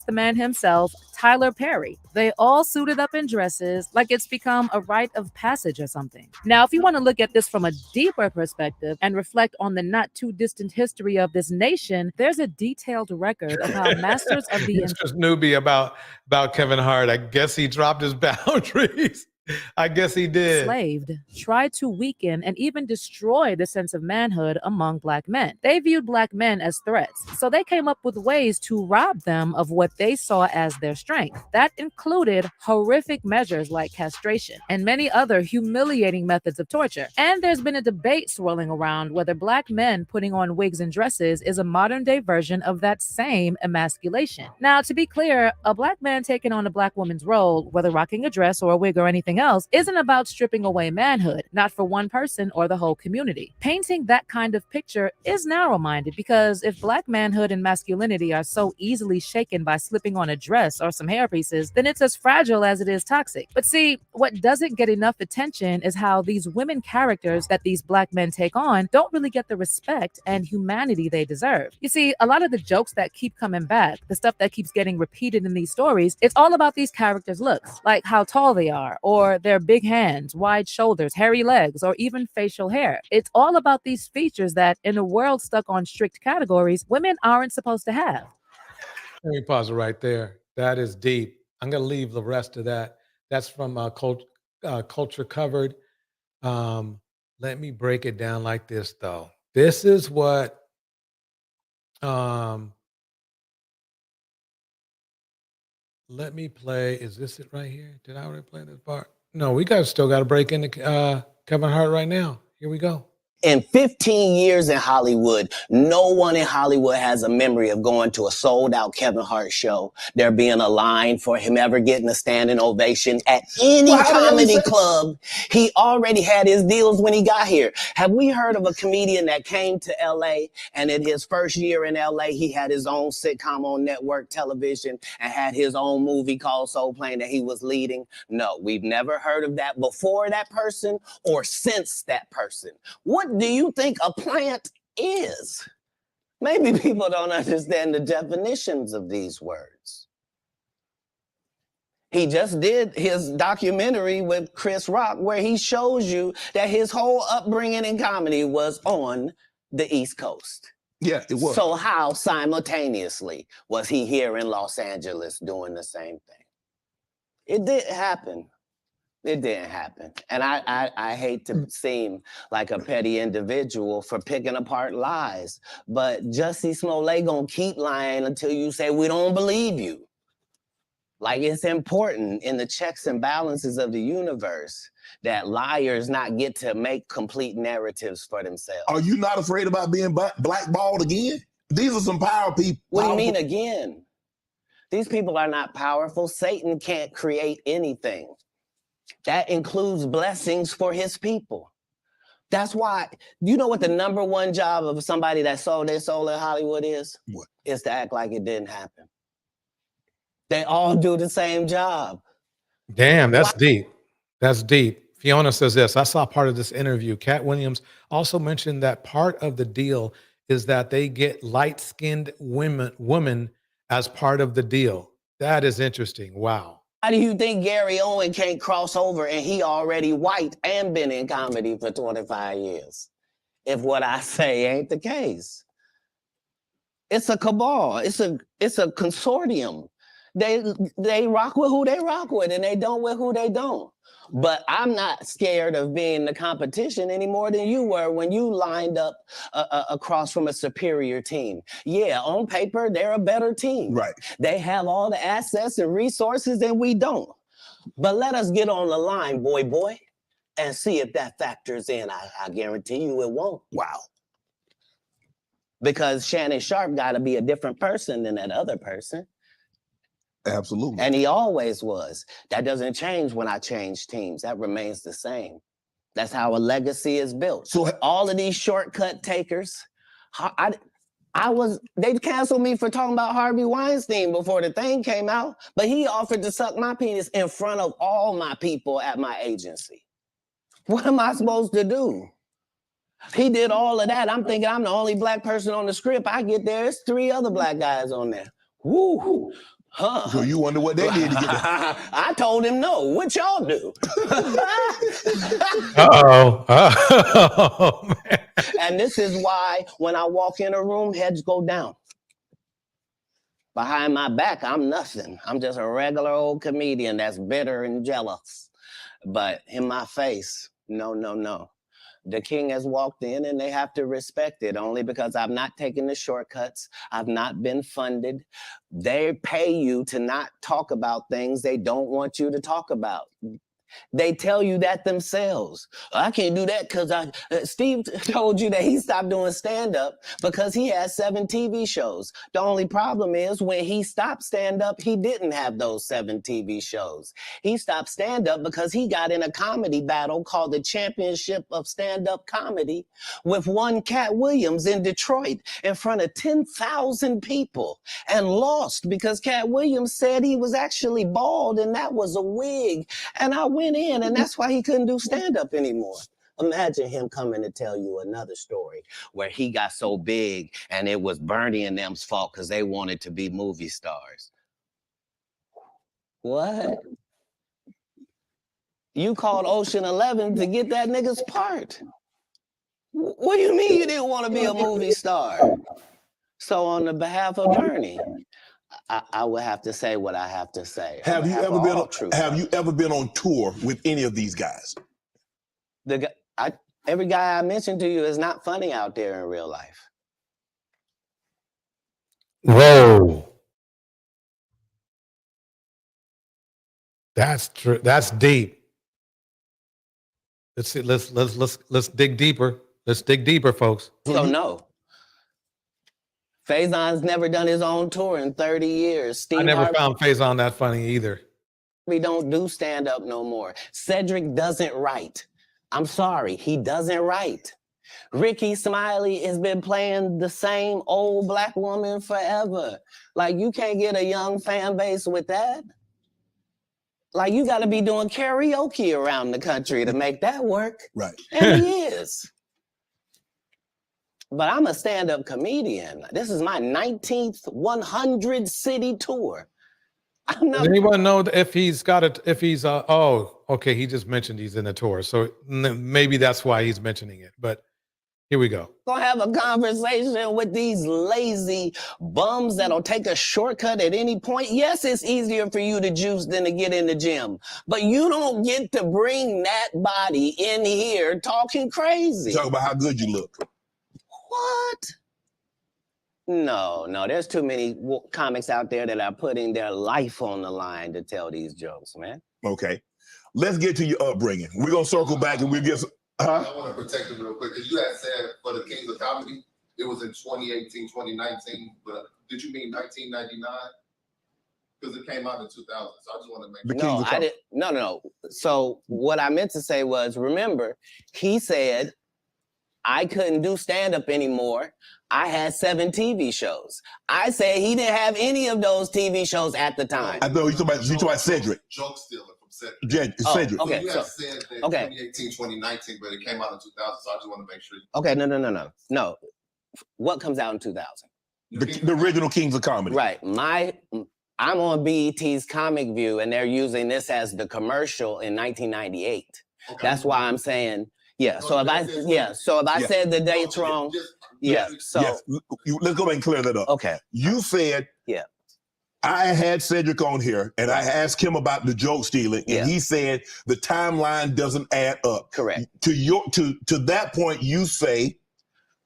The man himself, Tyler Perry. They all suited up in dresses like it's become a rite of passage or something. Now, if you want to look at this from a deeper perspective and reflect on the not too distant history of this nation, there's a detailed record of how masters of the... It's just newbie about Kevin Hart. I guess he dropped his boundaries. I guess he did. Enslaved, tried to weaken, and even destroy the sense of manhood among Black men. They viewed Black men as threats, so they came up with ways to rob them of what they saw as their strength. That included horrific measures like castration and many other humiliating methods of torture. And there's been a debate swirling around whether Black men putting on wigs and dresses is a modern-day version of that same emasculation. Now, to be clear, a Black man taking on a Black woman's role, whether rocking a dress or a wig or anything else, isn't about stripping away manhood, not for one person or the whole community. Painting that kind of picture is narrow-minded because if Black manhood and masculinity are so easily shaken by slipping on a dress or some hair pieces, then it's as fragile as it is toxic. But see, what doesn't get enough attention is how these women characters that these Black men take on don't really get the respect and humanity they deserve. You see, a lot of the jokes that keep coming back, the stuff that keeps getting repeated in these stories, it's all about these characters' looks, like how tall they are, or their big hands, wide shoulders, hairy legs, or even facial hair. It's all about these features that, in a world stuck on strict categories, women aren't supposed to have. Let me pause it right there. That is deep. I'm going to leave the rest of that. That's from Culture Covered. Let me break it down like this, though. This is what let me play. Is this it right here? Did I already play this part? No, we still got to break into Kevin Hart right now. Here we go. In 15 years in Hollywood, no one in Hollywood has a memory of going to a sold-out Kevin Hart show, there being a line for him ever getting a standing ovation at any comedy club. He already had his deals when he got here. Have we heard of a comedian that came to LA and in his first year in LA, he had his own sitcom on network television and had his own movie called Soul Plane that he was leading? No, we've never heard of that before that person or since that person. What do you think a plant is? Maybe people don't understand the definitions of these words. He just did his documentary with Chris Rock where he shows you that his whole upbringing in comedy was on the East Coast. Yeah, it was. So how simultaneously was he here in Los Angeles doing the same thing? It didn't happen. It didn't happen. And I hate to seem like a petty individual for picking apart lies, but Jussie Smollett gonna keep lying until you say we don't believe you. Like, it's important in the checks and balances of the universe that liars not get to make complete narratives for themselves. Are you not afraid about being blackballed again? These are some power people. What do you mean again? These people are not powerful. Satan can't create anything. That includes blessings for his people. That's why, you know what the number one job of somebody that sold their soul in Hollywood is? What? Is to act like it didn't happen. They all do the same job. Damn, that's deep. That's deep. Fiona says this. I saw part of this interview. Katt Williams also mentioned that part of the deal is that they get light-skinned women as part of the deal. That is interesting. Wow. How do you think Gary Owen can't cross over and he already white and been in comedy for 25 years? If what I say ain't the case. It's a cabal. It's a consortium. They rock with who they rock with and they don't with who they don't. But I'm not scared of being the competition any more than you were when you lined up across from a superior team. Yeah, on paper, they're a better team. Right. They have all the assets and resources and we don't. But let us get on the line, boy, and see if that factors in. I guarantee you it won't. Wow. Because Shannon Sharp got to be a different person than that other person. Absolutely. And he always was. That doesn't change when I change teams. That remains the same. That's how a legacy is built. So all of these shortcut takers, they canceled me for talking about Harvey Weinstein before the thing came out, but he offered to suck my penis in front of all my people at my agency. What am I supposed to do? He did all of that. I'm thinking I'm the only black person on the script. I get there, it's 3 other black guys on there. Woo! Huh. So you wonder what they did to get there. I told him no. What y'all do? Oh, man. And this is why when I walk in a room, heads go down. Behind my back, I'm nothing. I'm just a regular old comedian that's bitter and jealous. But in my face, no, no, no. The king has walked in and they have to respect it only because I've not taken the shortcuts. I've not been funded. They pay you to not talk about things they don't want you to talk about. They tell you that themselves. I can't do that because Steve told you that he stopped doing stand-up because he had 7 TV shows. The only problem is when he stopped stand-up, he didn't have those 7 TV shows. He stopped stand-up because he got in a comedy battle called the Championship of Stand-Up Comedy with one Katt Williams in Detroit in front of 10,000 people and lost because Katt Williams said he was actually bald and that was a wig. And I went in, and that's why he couldn't do stand-up anymore. Imagine him coming to tell you another story where he got so big and it was Bernie and them's fault because they wanted to be movie stars. What? You called Ocean 11 to get that nigga's part. What do you mean you didn't want to be a movie star? So on the behalf of Bernie, I would have to say what I have to say. Have you ever been on tour with any of these guys? Every guy I mentioned to you is not funny out there in real life. Whoa. That's true. That's deep. Let's see. Let's dig deeper. Let's dig deeper, folks. So no. Faison's never done his own tour in 30 years. I never found Faison that funny either. We don't do stand-up no more. Cedric doesn't write. I'm sorry, he doesn't write. Ricky Smiley has been playing the same old black woman forever. Like, you can't get a young fan base with that. Like, you gotta be doing karaoke around the country to make that work. Right. And he is. But I'm a stand-up comedian. This is my 19th 100 city tour. Does anyone know if he's got it? If he's oh, okay, he just mentioned he's in the tour, so maybe that's why he's mentioning it. But here we go. Gonna have a conversation with these lazy bums that'll take a shortcut at any point. Yes, it's easier for you to juice than to get in the gym, but you don't get to bring that body in here talking crazy. Talk about how good you look. What? No, there's too many comics out there that are putting their life on the line to tell these jokes, man. Okay. Let's get to your upbringing. We're going to circle back and we'll get some... I want to protect him real quick, because you had said for the Kings of Comedy, it was in 2018, 2019, but did you mean 1999? Because it came out in 2000, so I just want to make sure. No, I didn't. No. So what I meant to say was, remember, he said, I couldn't do stand-up anymore. I had 7 TV shows. I said he didn't have any of those TV shows at the time. I know you talking about Cedric. Joke stealer from Cedric. Yeah, Cedric. Okay, You had said that 2018, 2019, but it came out in 2000, so I just want to make sure. Okay, no. What comes out in 2000? The original Kings of Comedy. Right. I'm on BET's Comic View, and they're using this as the commercial in 1998. Okay. That's why I'm saying, yeah. So if I said the dates wrong, So let's go back and clear that up. Okay. You said, I had Cedric on here, and I asked him about the joke stealing, and he said the timeline doesn't add up. Correct. To that point, you say.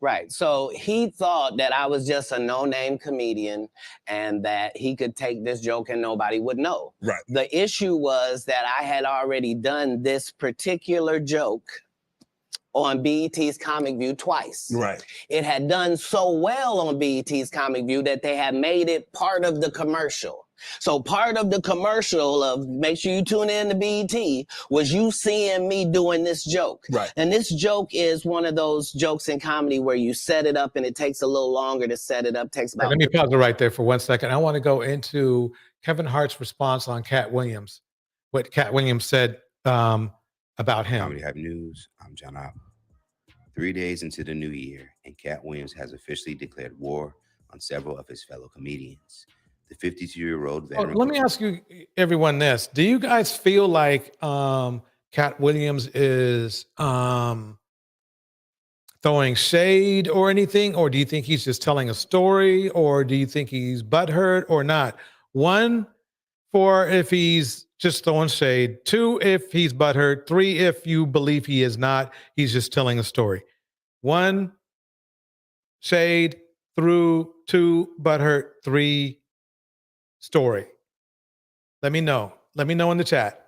Right. So he thought that I was just a no-name comedian and that he could take this joke and nobody would know. Right. The issue was that I had already done this particular joke on BET's Comic View twice. Right. It had done so well on BET's Comic View that they had made it part of the commercial. So part of the commercial of make sure you tune in to BET was you seeing me doing this joke. Right. And this joke is one of those jokes in comedy where you set it up and it takes a little longer to set it up. Takes about. Let me pause it right there for 1 second. I want to go into Kevin Hart's response on Katt Williams, what Katt Williams said about him. Comedy Hype News. I'm John Ott. 3 days into the new year, and Katt Williams has officially declared war on several of his fellow comedians. The 52-year-old veteran. Let me ask you, everyone, this. Do you guys feel like Katt Williams is throwing shade or anything? Or do you think he's just telling a story? Or do you think he's butthurt or not? One, for if he's just throwing shade. 2, if he's butthurt. 3, if you believe he is not. He's just telling a story. 1, shade. Through. 2, butthurt. 3, story. Let me know. Let me know in the chat.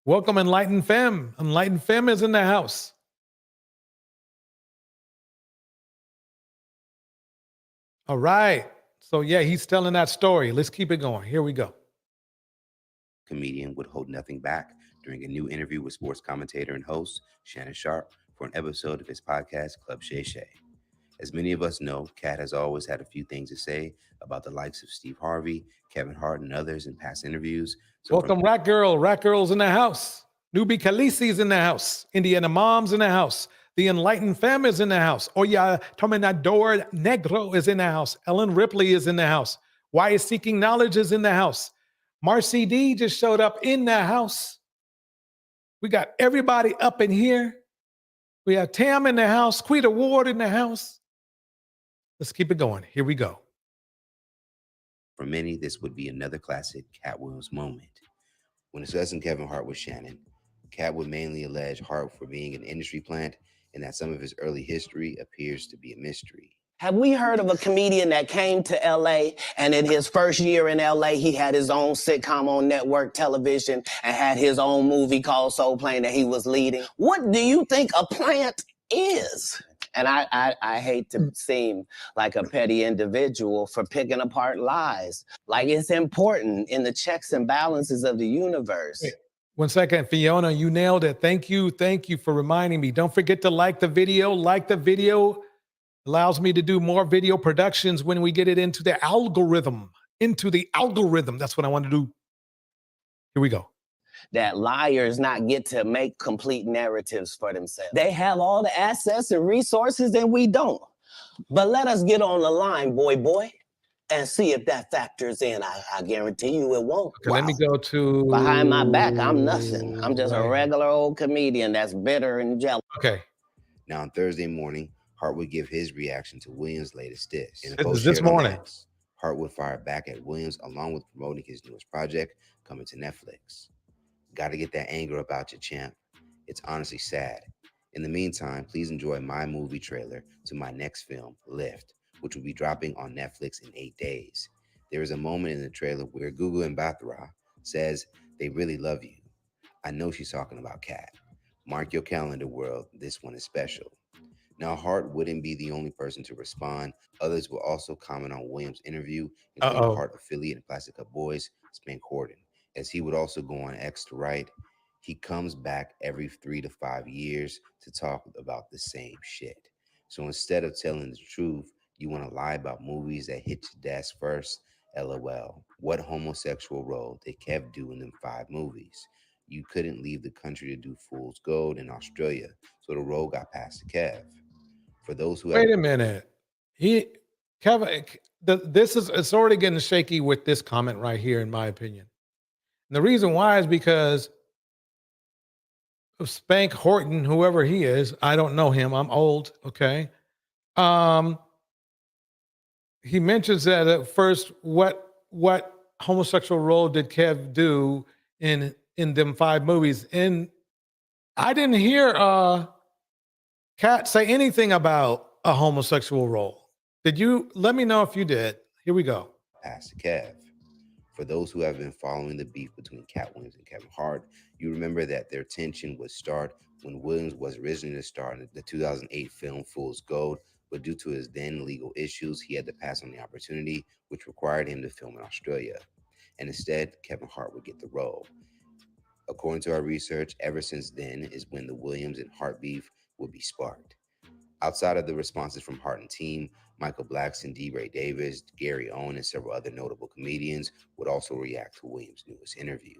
Welcome, Enlightened Femme. Enlightened Femme is in the house. All right. So, yeah, he's telling that story. Let's keep it going. Here we go. Comedian would hold nothing back during a new interview with sports commentator and host Shannon Sharpe for an episode of his podcast, Club Shay Shay. As many of us know, Katt has always had a few things to say about the likes of Steve Harvey, Kevin Hart, and others in past interviews. So Welcome, Rat Girl. Rat Girl's in the house. Newbie Khaleesi's in the house. Indiana Mom's in the house. The Enlightened Femme is in the house. Oya Terminador Negro is in the house. Ellen Ripley is in the house. Why is Seeking Knowledge is in the house. Marcy D just showed up in the house. We got everybody up in here. We have Tam in the house. Quita Ward in the house. Let's keep it going. Here we go. for many, this would be another classic Katt Williams moment. When discussing Kevin Hart with Shannon, Katt would mainly allege Hart for being an industry plant and that some of his early history appears to be a mystery. Have we heard of a comedian that came to LA and in his first year in LA, he had his own sitcom on network television and had his own movie called Soul Plane that he was leading? What do you think a plant is? And I hate to seem like a petty individual for picking apart lies. Like, it's important in the checks and balances of the universe. Wait, 1 second, Fiona, you nailed it. Thank you for reminding me. Don't forget to like the video. Like the video. Allows me to do more video productions when we get it into the algorithm. That's what I want to do. Here we go. That liars not get to make complete narratives for themselves. They have all the assets and resources and we don't. But let us get on the line, boy, and see if that factors in. I guarantee you it won't. Okay, let me go to... Behind my back, I'm nothing. I'm just a regular old comedian that's bitter and jealous. Okay. Now on Thursday morning, Hart would give his reaction to Williams' latest diss. In a This post is this shared on morning. X, Hart would fire back at Williams along with promoting his newest project coming to Netflix. Gotta get that anger about you, champ. It's honestly sad. In the meantime, please enjoy my movie trailer to my next film, Lift, which will be dropping on Netflix in 8 days. There is a moment in the trailer where Gugu and Bathra says they really love you. I know she's talking about Katt. Mark your calendar, world. This one is special. Now, Hart wouldn't be the only person to respond. Others will also comment on Williams' interview, including Hart affiliate and Plastic Cup Boys, Spank Corden. As he would also go on X to write, he comes back every 3 to 5 years to talk about the same shit. So instead of telling the truth, you want to lie about movies that hit your desk first? LOL. What homosexual role did Kev do in them 5 movies? You couldn't leave the country to do Fool's Gold in Australia, so the role got passed to Kev. For those who Wait a minute. Kevin, it's already getting shaky with this comment right here, in my opinion. And the reason why is because of Spank Horton, whoever he is. I don't know him. I'm old. Okay. He mentions that at first, what homosexual role did Kev do in them 5 movies? And I didn't hear Katt say anything about a homosexual role. Did you? Let me know if you did. Here we go. Pass to Kev. For those who have been following the beef between Katt Williams and Kevin Hart, you remember that their tension would start when Williams was originally to star in the 2008 film Fool's Gold, but due to his then legal issues, he had to pass on the opportunity, which required him to film in Australia. And instead, Kevin Hart would get the role. According to our research, ever since then is when the Williams and Hart beef would be sparked. Outside of the responses from Hart and team, Michael Blackson, D. Ray Davis, Gary Owen, and several other notable comedians would also react to Williams' newest interview.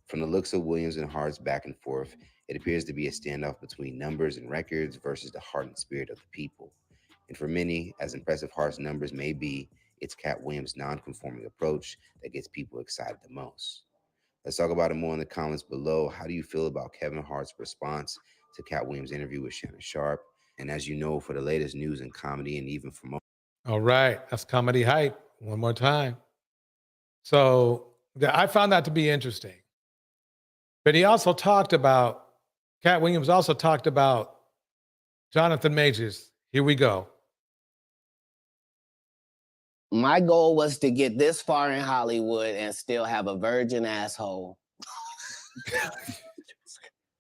From the looks of Williams and Hart's back and forth, it appears to be a standoff between numbers and records versus the heart and spirit of the people. And for many, as impressive Hart's numbers may be, it's Katt Williams' non-conforming approach that gets people excited the most. Let's talk about it more in the comments below. How do you feel about Kevin Hart's response to Katt Williams' interview with Shannon Sharpe? And as you know, for the latest news and comedy, and even for more. All right. That's comedy hype. One more time. So I found that to be interesting. But he also talked about, Katt Williams also talked about Jonathan Majors. Here we go. My goal was to get this far in Hollywood and still have a virgin asshole.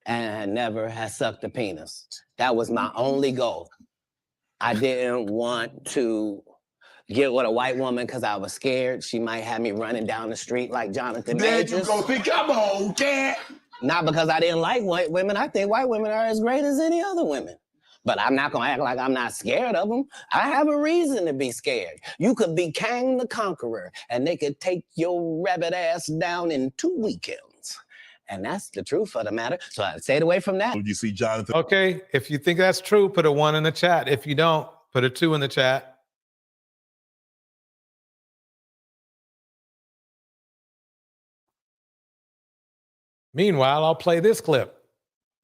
And never have sucked a penis. That was my only goal. I didn't want to get with a white woman because I was scared she might have me running down the street like Jonathan Majors. There you go. Come on, Cat. Not because I didn't like white women. I think white women are as great as any other women. But I'm not going to act like I'm not scared of them. I have a reason to be scared. You could be Kang the Conqueror, and they could take your rabbit ass down in 2 weekends. And that's the truth of the matter. So I stayed away from that. You see Jonathan. Okay. If you think that's true, put a 1 in the chat. If you don't, put a 2 in the chat. Meanwhile, I'll play this clip.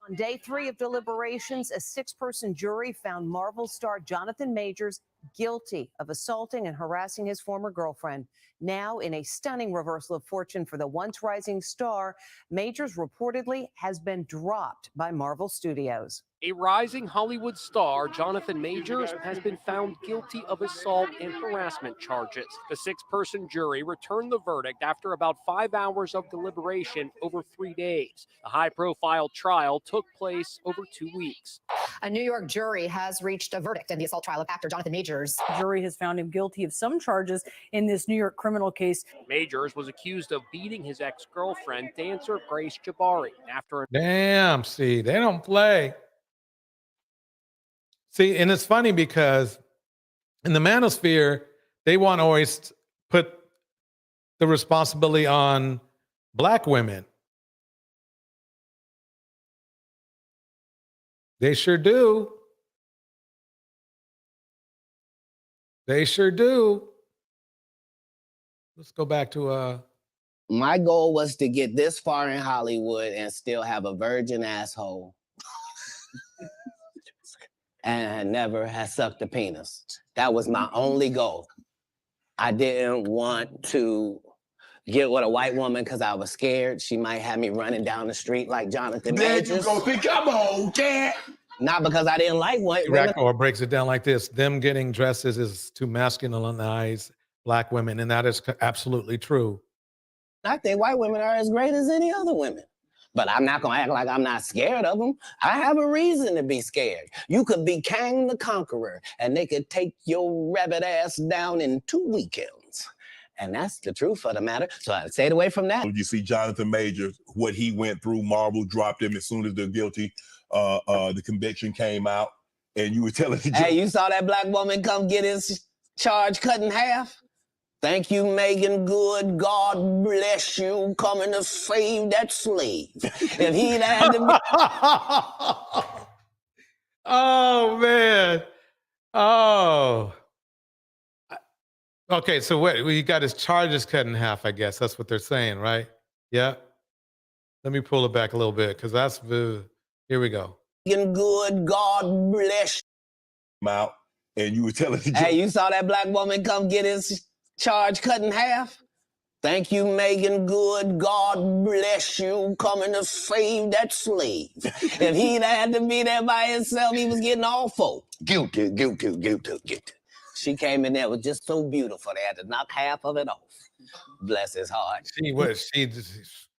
On day 3 of deliberations, a 6-person jury found Marvel star Jonathan Majors guilty of assaulting and harassing his former girlfriend. Now, in a stunning reversal of fortune for the once rising star, Majors reportedly has been dropped by Marvel Studios. A rising Hollywood star, Jonathan Majors, has been found guilty of assault and harassment charges. The 6-person jury returned the verdict after about 5 hours of deliberation over 3 days. The high-profile trial took place over 2 weeks. A New York jury has reached a verdict in the assault trial of actor Jonathan Majors. The jury has found him guilty of some charges in this New York criminal case. Majors was accused of beating his ex-girlfriend, dancer Grace Jabari, after Damn, see, they don't play. See, and it's funny because in the manosphere, they want to always put the responsibility on black women. They sure do. They sure do. Let's go back to My goal was to get this far in Hollywood and still have a virgin asshole. And never have sucked a penis. That was my only goal. I didn't want to get with a white woman because I was scared she might have me running down the street like Jonathan Majors. There you go. Come on, Cat. Not because I didn't like white women. or breaks it down like this: them getting dresses is to masculinize black women, and that is absolutely true. I think white women are as great as any other women. But I'm not going to act like I'm not scared of them. I have a reason to be scared. You could be Kang the Conqueror, and they could take your rabbit ass down in 2 weekends. And that's the truth of the matter. So I stayed away from that. You see Jonathan Majors, what he went through. Marvel dropped him as soon as the the conviction came out. And you were telling the Hey, you saw that black woman come get his charge cut in half? Thank you, Megan Good. God bless you, coming to save that slave. If he'd had to be... Oh, man. Oh. Okay, so wait, he got his charges cut in half, I guess. That's what they're saying, right? Yeah. Let me pull it back a little bit, because that's the... Here we go. Megan Good. God bless you. Out, and you were telling the Hey, you saw that black woman come get his charge cut in half? Thank you, Megan Good. God bless you, coming to save that slave. If he'd had to be there by himself, he was getting all four. Guilty, guilty, guilty, guilty. She came in there, was just so beautiful. They had to knock half of it off. Bless his heart.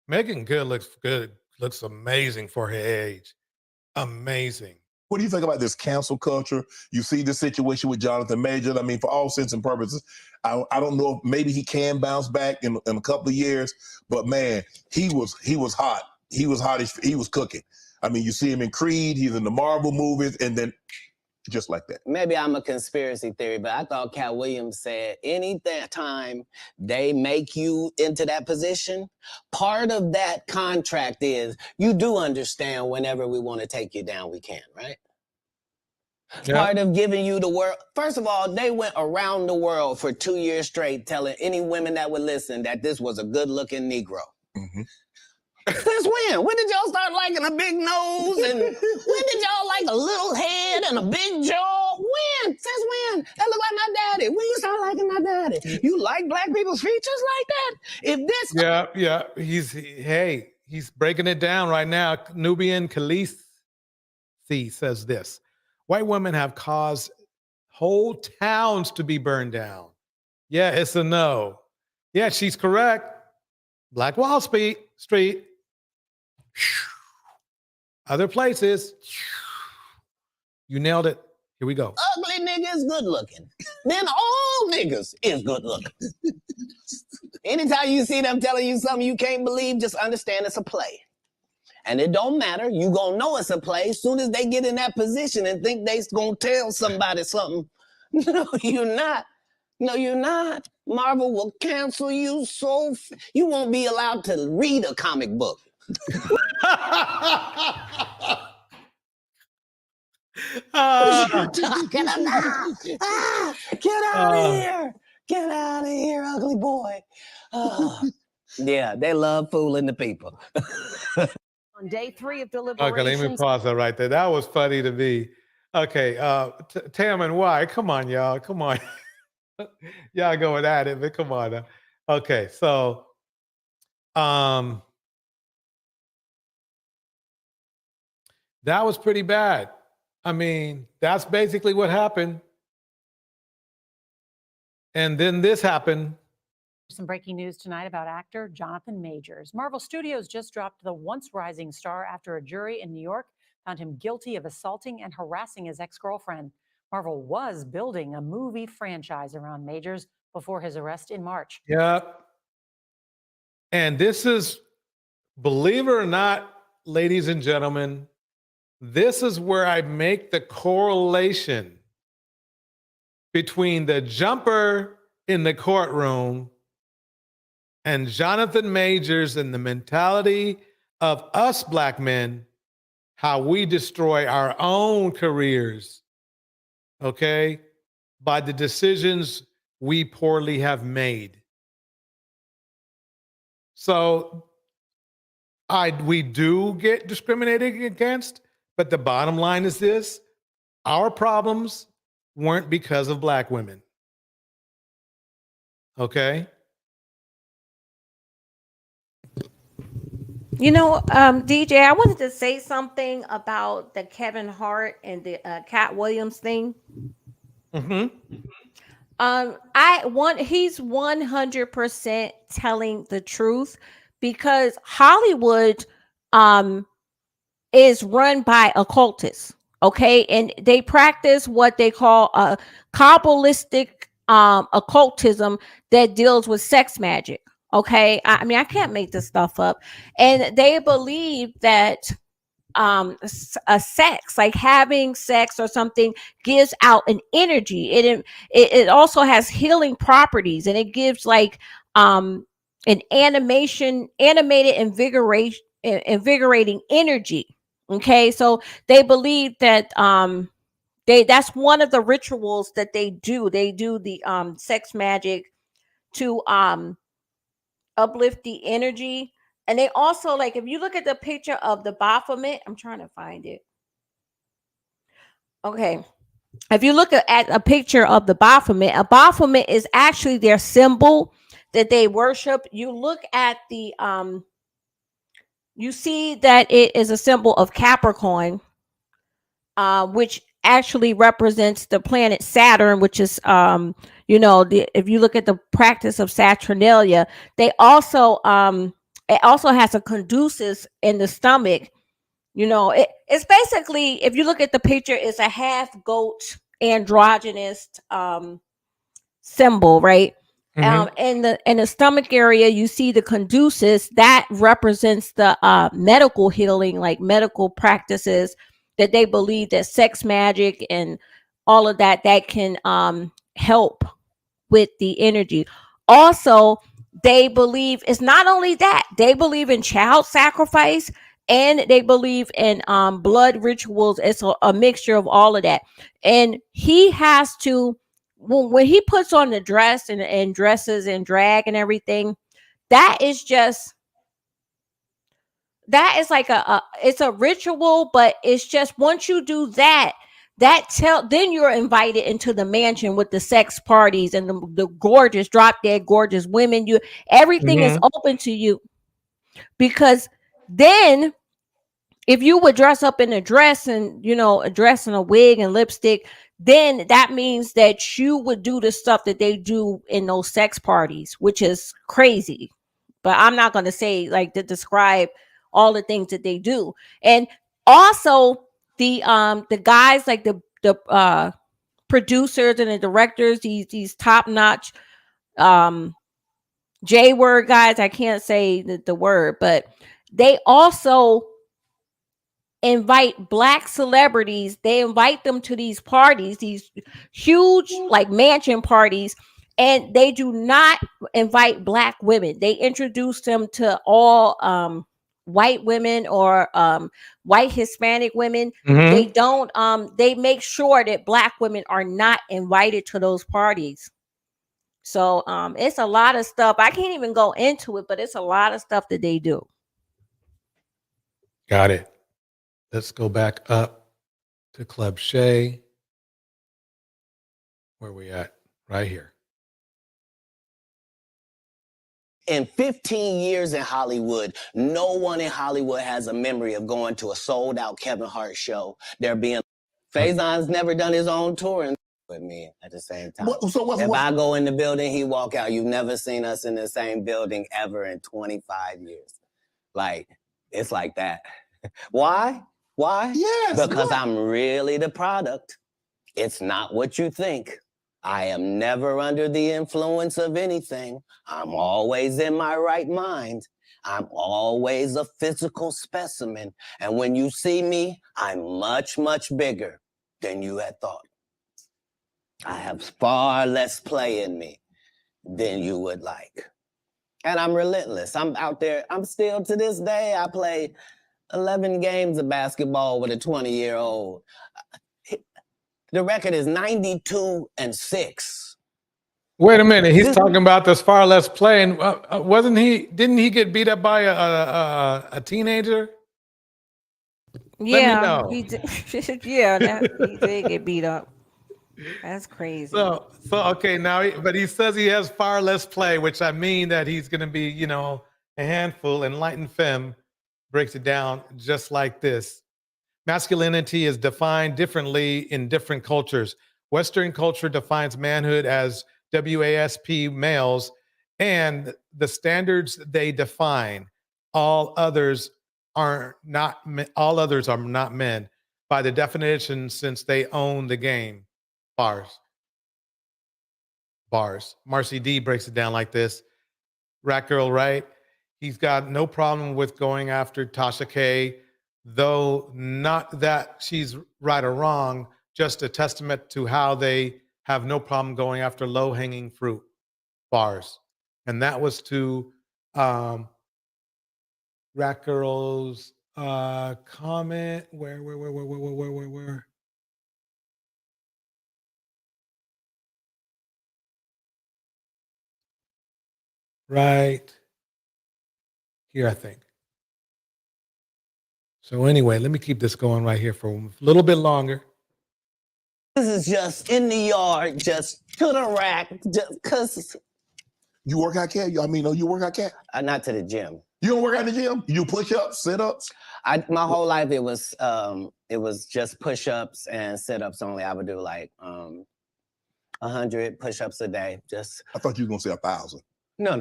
Megan Good looks good, looks amazing for her age. Amazing. What do you think about this cancel culture? You see the situation with Jonathan Majors. I mean, for all intents and purposes, I don't know if maybe he can bounce back in a couple of years, but man, he was hot. He was hot. He was cooking. I mean, you see him in Creed. He's in the Marvel movies, and then just like that. Maybe I'm a conspiracy theory, but I thought Katt Williams said any time they make you into that position, part of that contract is you do understand whenever we want to take you down, we can, right? Yeah. Part of giving you the world. First of all, they went around the world for 2 years straight telling any women that would listen that this was a good-looking Negro. Mm-hmm. Since when? When did y'all start liking a big nose? And when did y'all like a little head and a big jaw? When? Since when? That look like my daddy. When you start liking my daddy? You like black people's features like that? If this Yeah. He's breaking it down right now. Nubian Khaleesi says this: white women have caused whole towns to be burned down. Yeah, it's a no. Yeah, she's correct. Black Wall Street. Other places. You nailed it. Here we go. ugly nigga is good looking, then all niggas is good looking. Anytime you see them telling you something you can't believe, just understand it's a play. And it don't matter. You gonna know it's a play as soon as they get in that position and think they gonna tell somebody something. No, you're not. No, you're not. Marvel will cancel you you won't be allowed to read a comic book. Get out of here. Get out of here, ugly boy. Yeah, they love fooling the people. On day 3 of Okay, deliberations. let me pause that right there. That was funny to me. Okay, Tam and Y, come on, y'all. Come on. Y'all going at it, but come on. Okay, so that was pretty bad. I mean, that's basically what happened. And then this happened. Some breaking news tonight about actor Jonathan Majors. Marvel Studios just dropped the once rising star after a jury in New York found him guilty of assaulting and harassing his ex-girlfriend. Marvel was building a movie franchise around Majors before his arrest in March. Yeah. And this is, believe it or not, ladies and gentlemen, this is where I make the correlation between the jumper in the courtroom and Jonathan Majors and the mentality of us black men, how we destroy our own careers, okay, by the decisions we poorly have made. So we do get discriminated against, but the bottom line is this: our problems weren't because of black women. Okay? You know, DJ, I wanted to say something about the Kevin Hart and the Katt Williams thing. Mm-hmm. He's 100% telling the truth, because Hollywood is run by occultists, okay? And they practice what they call a Kabbalistic occultism that deals with sex magic. Okay, I mean, I can't make this stuff up. And they believe that a sex, like having sex or something, gives out an energy. It also has healing properties, and it gives like an animated, invigorating energy. Okay, so they believe that that's one of the rituals that they do. They do the sex magic to uplift the energy. And they also, like, if you look at the picture of the Baphomet, I'm trying to find it. Okay. If you look at a picture of the Baphomet, a Baphomet is actually their symbol that they worship. You look at the, you see that it is a symbol of Capricorn, which actually represents the planet Saturn, which is, if you look at the practice of Saturnalia, they also, it also has a caduceus in the stomach. It's basically, if you look at the picture, it's a half goat androgynous symbol, right? Mm-hmm. In the stomach area, you see the caduceus that represents the medical healing, like medical practices that they believe that sex magic and all of that can help with the energy. Also, they believe it's not only that, they believe in child sacrifice, and they believe in blood rituals. It's a mixture of all of that. And he has to, when he puts on the dress and dresses and drag and everything, that is just that is like it's a ritual, but it's just once you do that, then you're invited into the mansion with the sex parties and the gorgeous, drop dead gorgeous women. Everything is open to you, because then if you would dress up in a dress and a dress and a wig and lipstick, then that means that you would do the stuff that they do in those sex parties, which is crazy. But I'm not going to say like to describe all the things that they do. And also the guys, like the producers and the directors, these top-notch J-word guys, I can't say the word, but they also invite black celebrities. They invite them to these parties, these huge like mansion parties, and they do not invite black women. They introduce them to all white women or white Hispanic women. They don't they make sure that black women are not invited to those parties. So it's a lot of stuff. I can't even go into it, but it's a lot of stuff that they do. Got it. Let's go back up to Club Shay. Where we at? Right here. In 15 years in Hollywood, no one in Hollywood has a memory of going to a sold-out Kevin Hart show. There being Faison's never done his own touring with me at the same time. If I go in the building, he walk out. You've never seen us in the same building ever in 25 years. Like, it's like that. Why? Why? Yes. Because I'm really the product. It's not what you think. I am never under the influence of anything. I'm always in my right mind. I'm always a physical specimen. And when you see me, I'm much, much bigger than you had thought. I have far less play in me than you would like. And I'm relentless. I'm out there. I'm still, to this day, I play 11 games of basketball with a 20-year-old. The record is 92-6. Wait a minute. He's talking about this far less play. And didn't he get beat up by a teenager? Yeah, he did. Yeah, he did get beat up. That's crazy. So okay, but he says he has far less play, which I mean that he's going to be, a handful. Enlightened Femme breaks it down just like this. Masculinity is defined differently in different cultures. Western culture defines manhood as WASP males, and the standards they define. All others are not men by the definition, since they own the game. Bars. Marcy D breaks it down like this. Rat Girl, right? He's got no problem with going after Tasha K, though not that she's right or wrong, just a testament to how they have no problem going after low-hanging fruit. Bars. And that was to Rat Girl's comment. Where? Right here, I think. So anyway, let me keep this going right here for a little bit longer. This is just in the yard, just to the rack, just because. You work out, Cat? You work out, Cat? Not to the gym. You don't work out in the gym? You do push-ups, sit-ups? My whole life it was just push-ups and sit-ups only. I would do like 100 push-ups a day. I thought you were gonna say 1,000. No.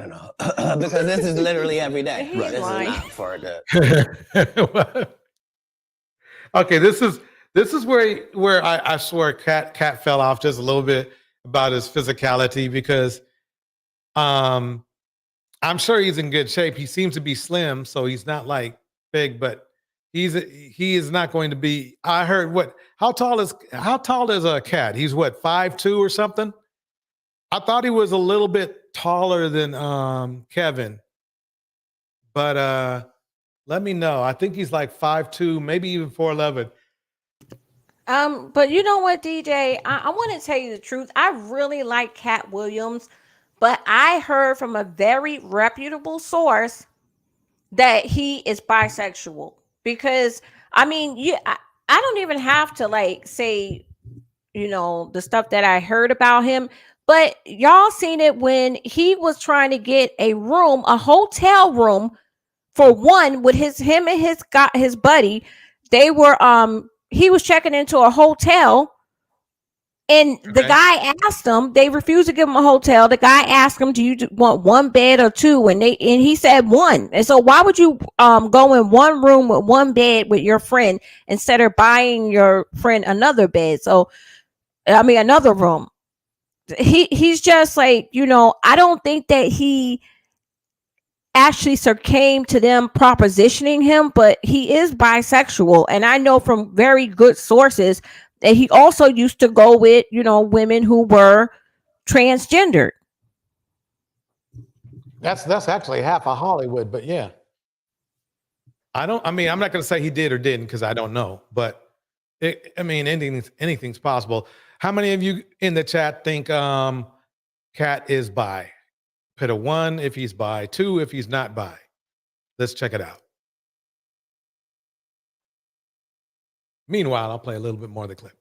Because this is literally every day. Right. This is not for the. Okay, this is where I swear Cat fell off just a little bit about his physicality, because I'm sure he's in good shape. He seems to be slim, so he's not like big, but he is not going to be. I heard how tall is a Cat? He's what, 5'2" or something? I thought he was a little bit taller than Kevin, but let me know. I think he's like 5'2", maybe even 4'11". But you know what, DJ? I want to tell you the truth. I really like Katt Williams, but I heard from a very reputable source that he is bisexual, because I mean, I don't even have to like say, the stuff that I heard about him, but y'all seen it when he was trying to get a hotel room for one with him and his buddy. They were he was checking into a hotel. And the guy asked them, they refused to give him a hotel. The guy asked him, do you want one bed or two? And he said one. And so why would you go in one room with one bed with your friend instead of buying your friend another bed? So, I mean, another room. He's just like, I don't think that he actually succumbed to them propositioning him, but he is bisexual. And I know from very good sources that he also used to go with, women who were transgendered. That's actually half of Hollywood, but yeah. I'm not going to say he did or didn't because I don't know, but anything's possible. How many of you in the chat think Katt is bi? Put a 1 if he's bi, 2 if he's not bi. Let's check it out. Meanwhile, I'll play a little bit more of the clip.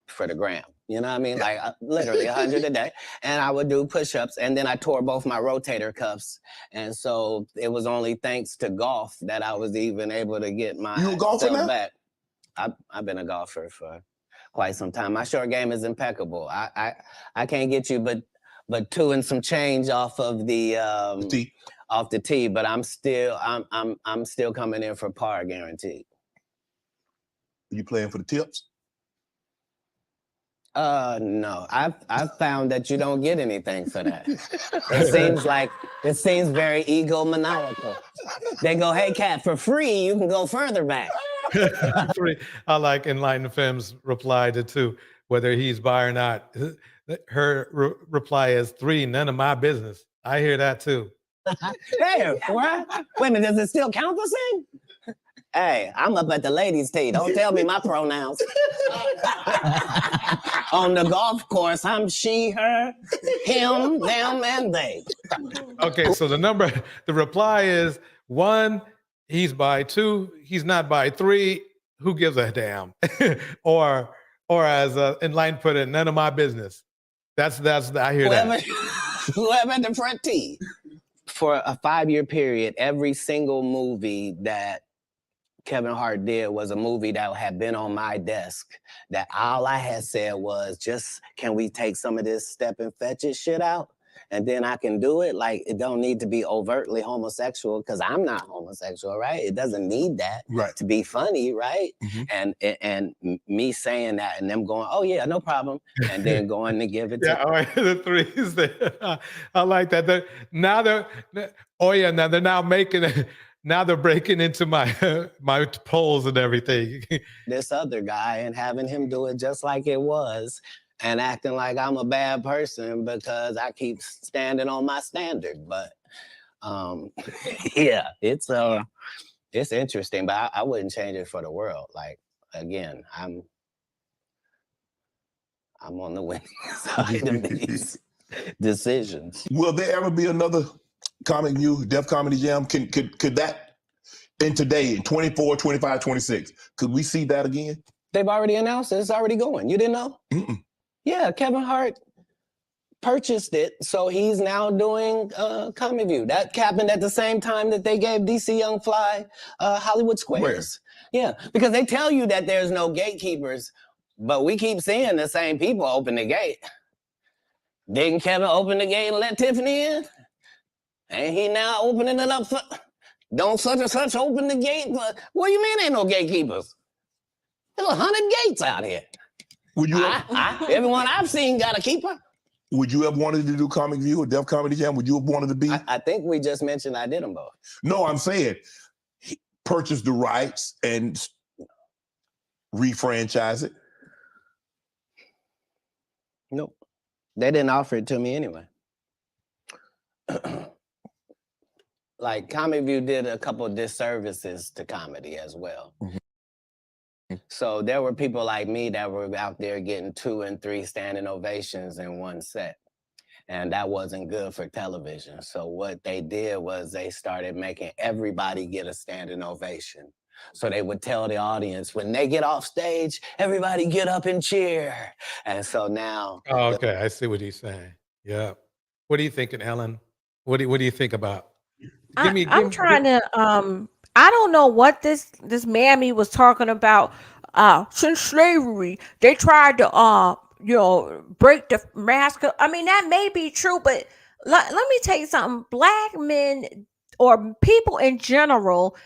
For the gram, you know what I mean? Like literally 100 a day. And I would do push-ups, and then I tore both my rotator cuffs. And so it was only thanks to golf that I was even able to get my self back. I've been a golfer for quite some time. My short game is impeccable. I can't get you but 2 and some change off of the tee, but I'm still coming in for par guaranteed. You playing for the tips? No. I've found that you don't get anything for that. It seems very egomaniacal. They go, hey, Katt, for free, you can go further back. I like Enlightened Femmes reply to 2, whether he's bi or not. Her reply is 3, none of my business. I hear that too. Hey, what? Wait a minute, does it still count the same? Hey, I'm up at the ladies' tee. Don't tell me my pronouns. On the golf course, I'm she, her, him, them, and they. Okay, so the reply is 1, he's bi, 2, he's not bi, 3, who gives a damn? or as Enlightened put it, none of my business. That's I hear that. Whoever at the front tee. For a 5-year period, every single movie that Kevin Hart did was a movie that had been on my desk, that all I had said was, just, can we take some of this step and fetch it shit out? And then I can do it. Like, it don't need to be overtly homosexual, because I'm not homosexual, right? It doesn't need that to be funny, right? Mm-hmm. And me saying that and them going, oh yeah, no problem. And then going to give it to all right, the 3s there. I like that. Now they're now making it. Now they're breaking into my polls and everything. This other guy and having him do it just like it was and acting like I'm a bad person because I keep standing on my standard. But yeah, it's interesting, but I wouldn't change it for the world. Like, again, I'm on the winning side of these decisions. Will there ever be another Comic View, Def Comedy Jam? Could that, in today, 24, 25, 26, could we see that again? They've already announced it. It's already going. You didn't know? Mm-mm. Yeah, Kevin Hart purchased it, so he's now doing Comic View. That happened at the same time that they gave DC Young Fly Hollywood Squares. Where? Yeah, because they tell you that there's no gatekeepers, but we keep seeing the same people open the gate. Didn't Kevin open the gate and let Tiffany in? Ain't he now opening it up for, don't such and such open the gate? What do you mean ain't no gatekeepers? There's 100 gates out here. Would you everyone I've seen got a keeper. Would you have wanted to do Comic View or Def Comedy Jam? Would you have wanted to be? I think we just mentioned I did them both. No, I'm saying purchase the rights and refranchise it. Nope. They didn't offer it to me anyway. Like, Comic View did a couple of disservices to comedy as well. Mm-hmm. So there were people like me that were out there getting 2 and 3 standing ovations in one set. And that wasn't good for television. So what they did was they started making everybody get a standing ovation. So they would tell the audience, when they get off stage, everybody get up and cheer. And so now. Oh, okay, I see what he's saying. Yeah. What are you thinking, Ellen? What do you think about? I'm trying to I don't know what this mammy was talking about. Since slavery, they tried to break the mask. I mean, that may be true, but let me tell you something. Black men or people in general,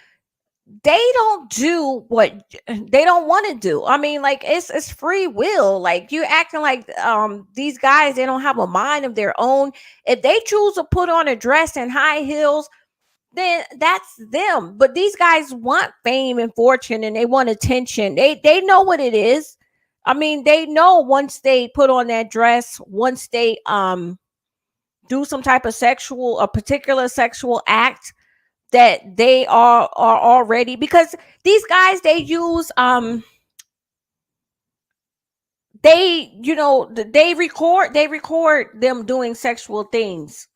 they don't do what they don't want to do. I mean, like it's free will. Like you acting like these guys, they don't have a mind of their own. If they choose to put on a dress and high heels, then that's them. But these guys want fame and fortune, and they want attention. They know what it is. I mean, they know once they put on that dress, once they do some type of particular sexual act, that they are already, because these guys, they use they record them doing sexual things.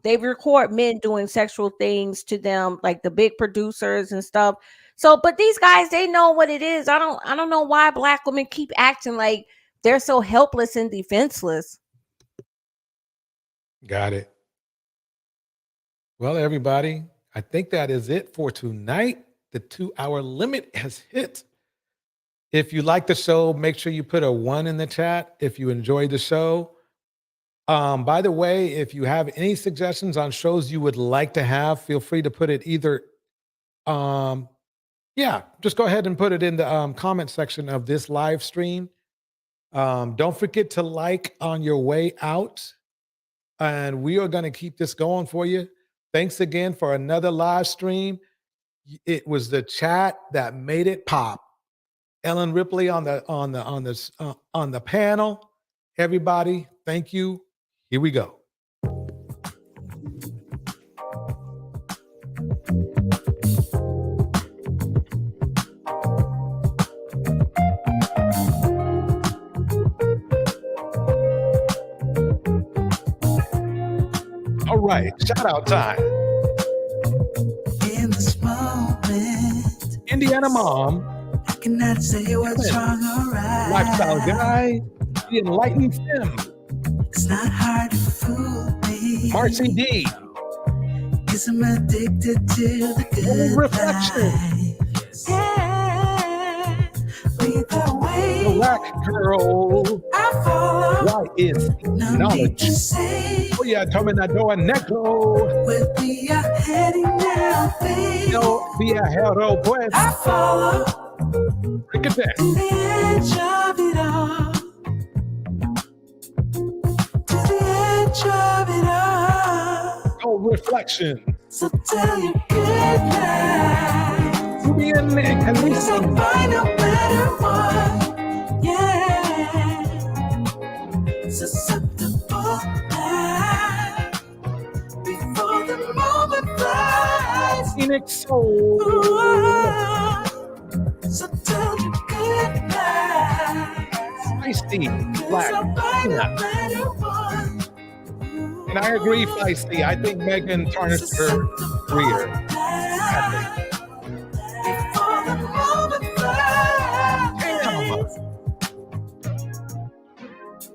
They record men doing sexual things to them, like the big producers and stuff. So, but these guys, they know what it is. I don't know why black women keep acting like they're so helpless and defenseless. Got it. Well, everybody, I think that is it for tonight. The 2-hour limit has hit. If you like the show, make sure you put a 1 in the chat if you enjoyed the show. By the way, if you have any suggestions on shows you would like to have, feel free to put it either. Just go ahead and put it in the comment section of this live stream. Don't forget to like on your way out. And we are going to keep this going for you. Thanks again for another live stream. It was the chat that made it pop. Ellen Ripley on the panel. Everybody, thank you. Here we go. All right, shout out time. In this moment, Indiana mom. I cannot say what's wrong or right. Lifestyle guy, the enlightened Tim. It's not hard to fool me. Marcy D. Cause I'm addicted to the good reflection. Yeah. Lead the way. Black girl. I follow. Why is knowledge? Oh yeah, Terminador Negro. Where we are heading now, baby. No, via hero pues. I follow. Break it down. To the edge of it all. To the edge of it all. No reflection. So tell your good night. To be in there, can we Cause I'll find no better one. Yeah. Susceptible night. Before the moment flies. Phoenix soul. Ooh. So tell your good night. Feisty, black. Yeah. And I agree, Feisty. I think Megan tarnished her career. Sadly.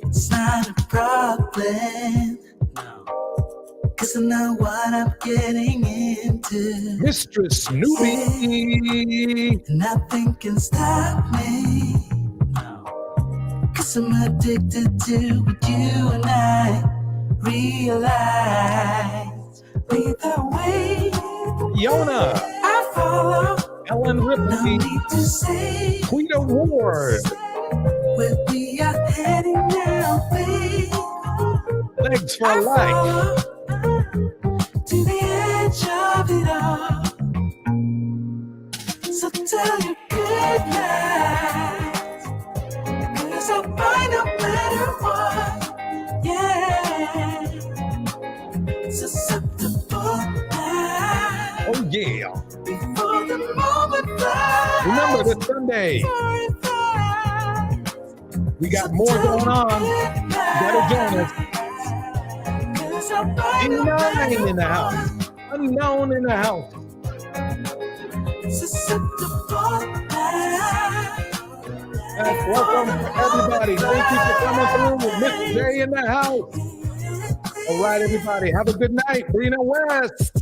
It's not a problem. Cause I know what I'm getting into. Mistress Newbie. Nothing can stop me. Cause I'm addicted to what you and I realize. Lead the way. Yona. I follow. Ellen Ripley. No need to say. Queen Award. Where we are heading now, babe. Legs for life. To the edge of it all. So tell your good night. Cause I'll find a better one. Yeah. Susceptible night. Oh yeah. Before the moment flies. Remember this Sunday. We got more going on. You better join us. D9 in the house. Unknown in the house. Welcome everybody. Thank you for coming through. Miss J in the house. All right, everybody. Have a good night. Brina West.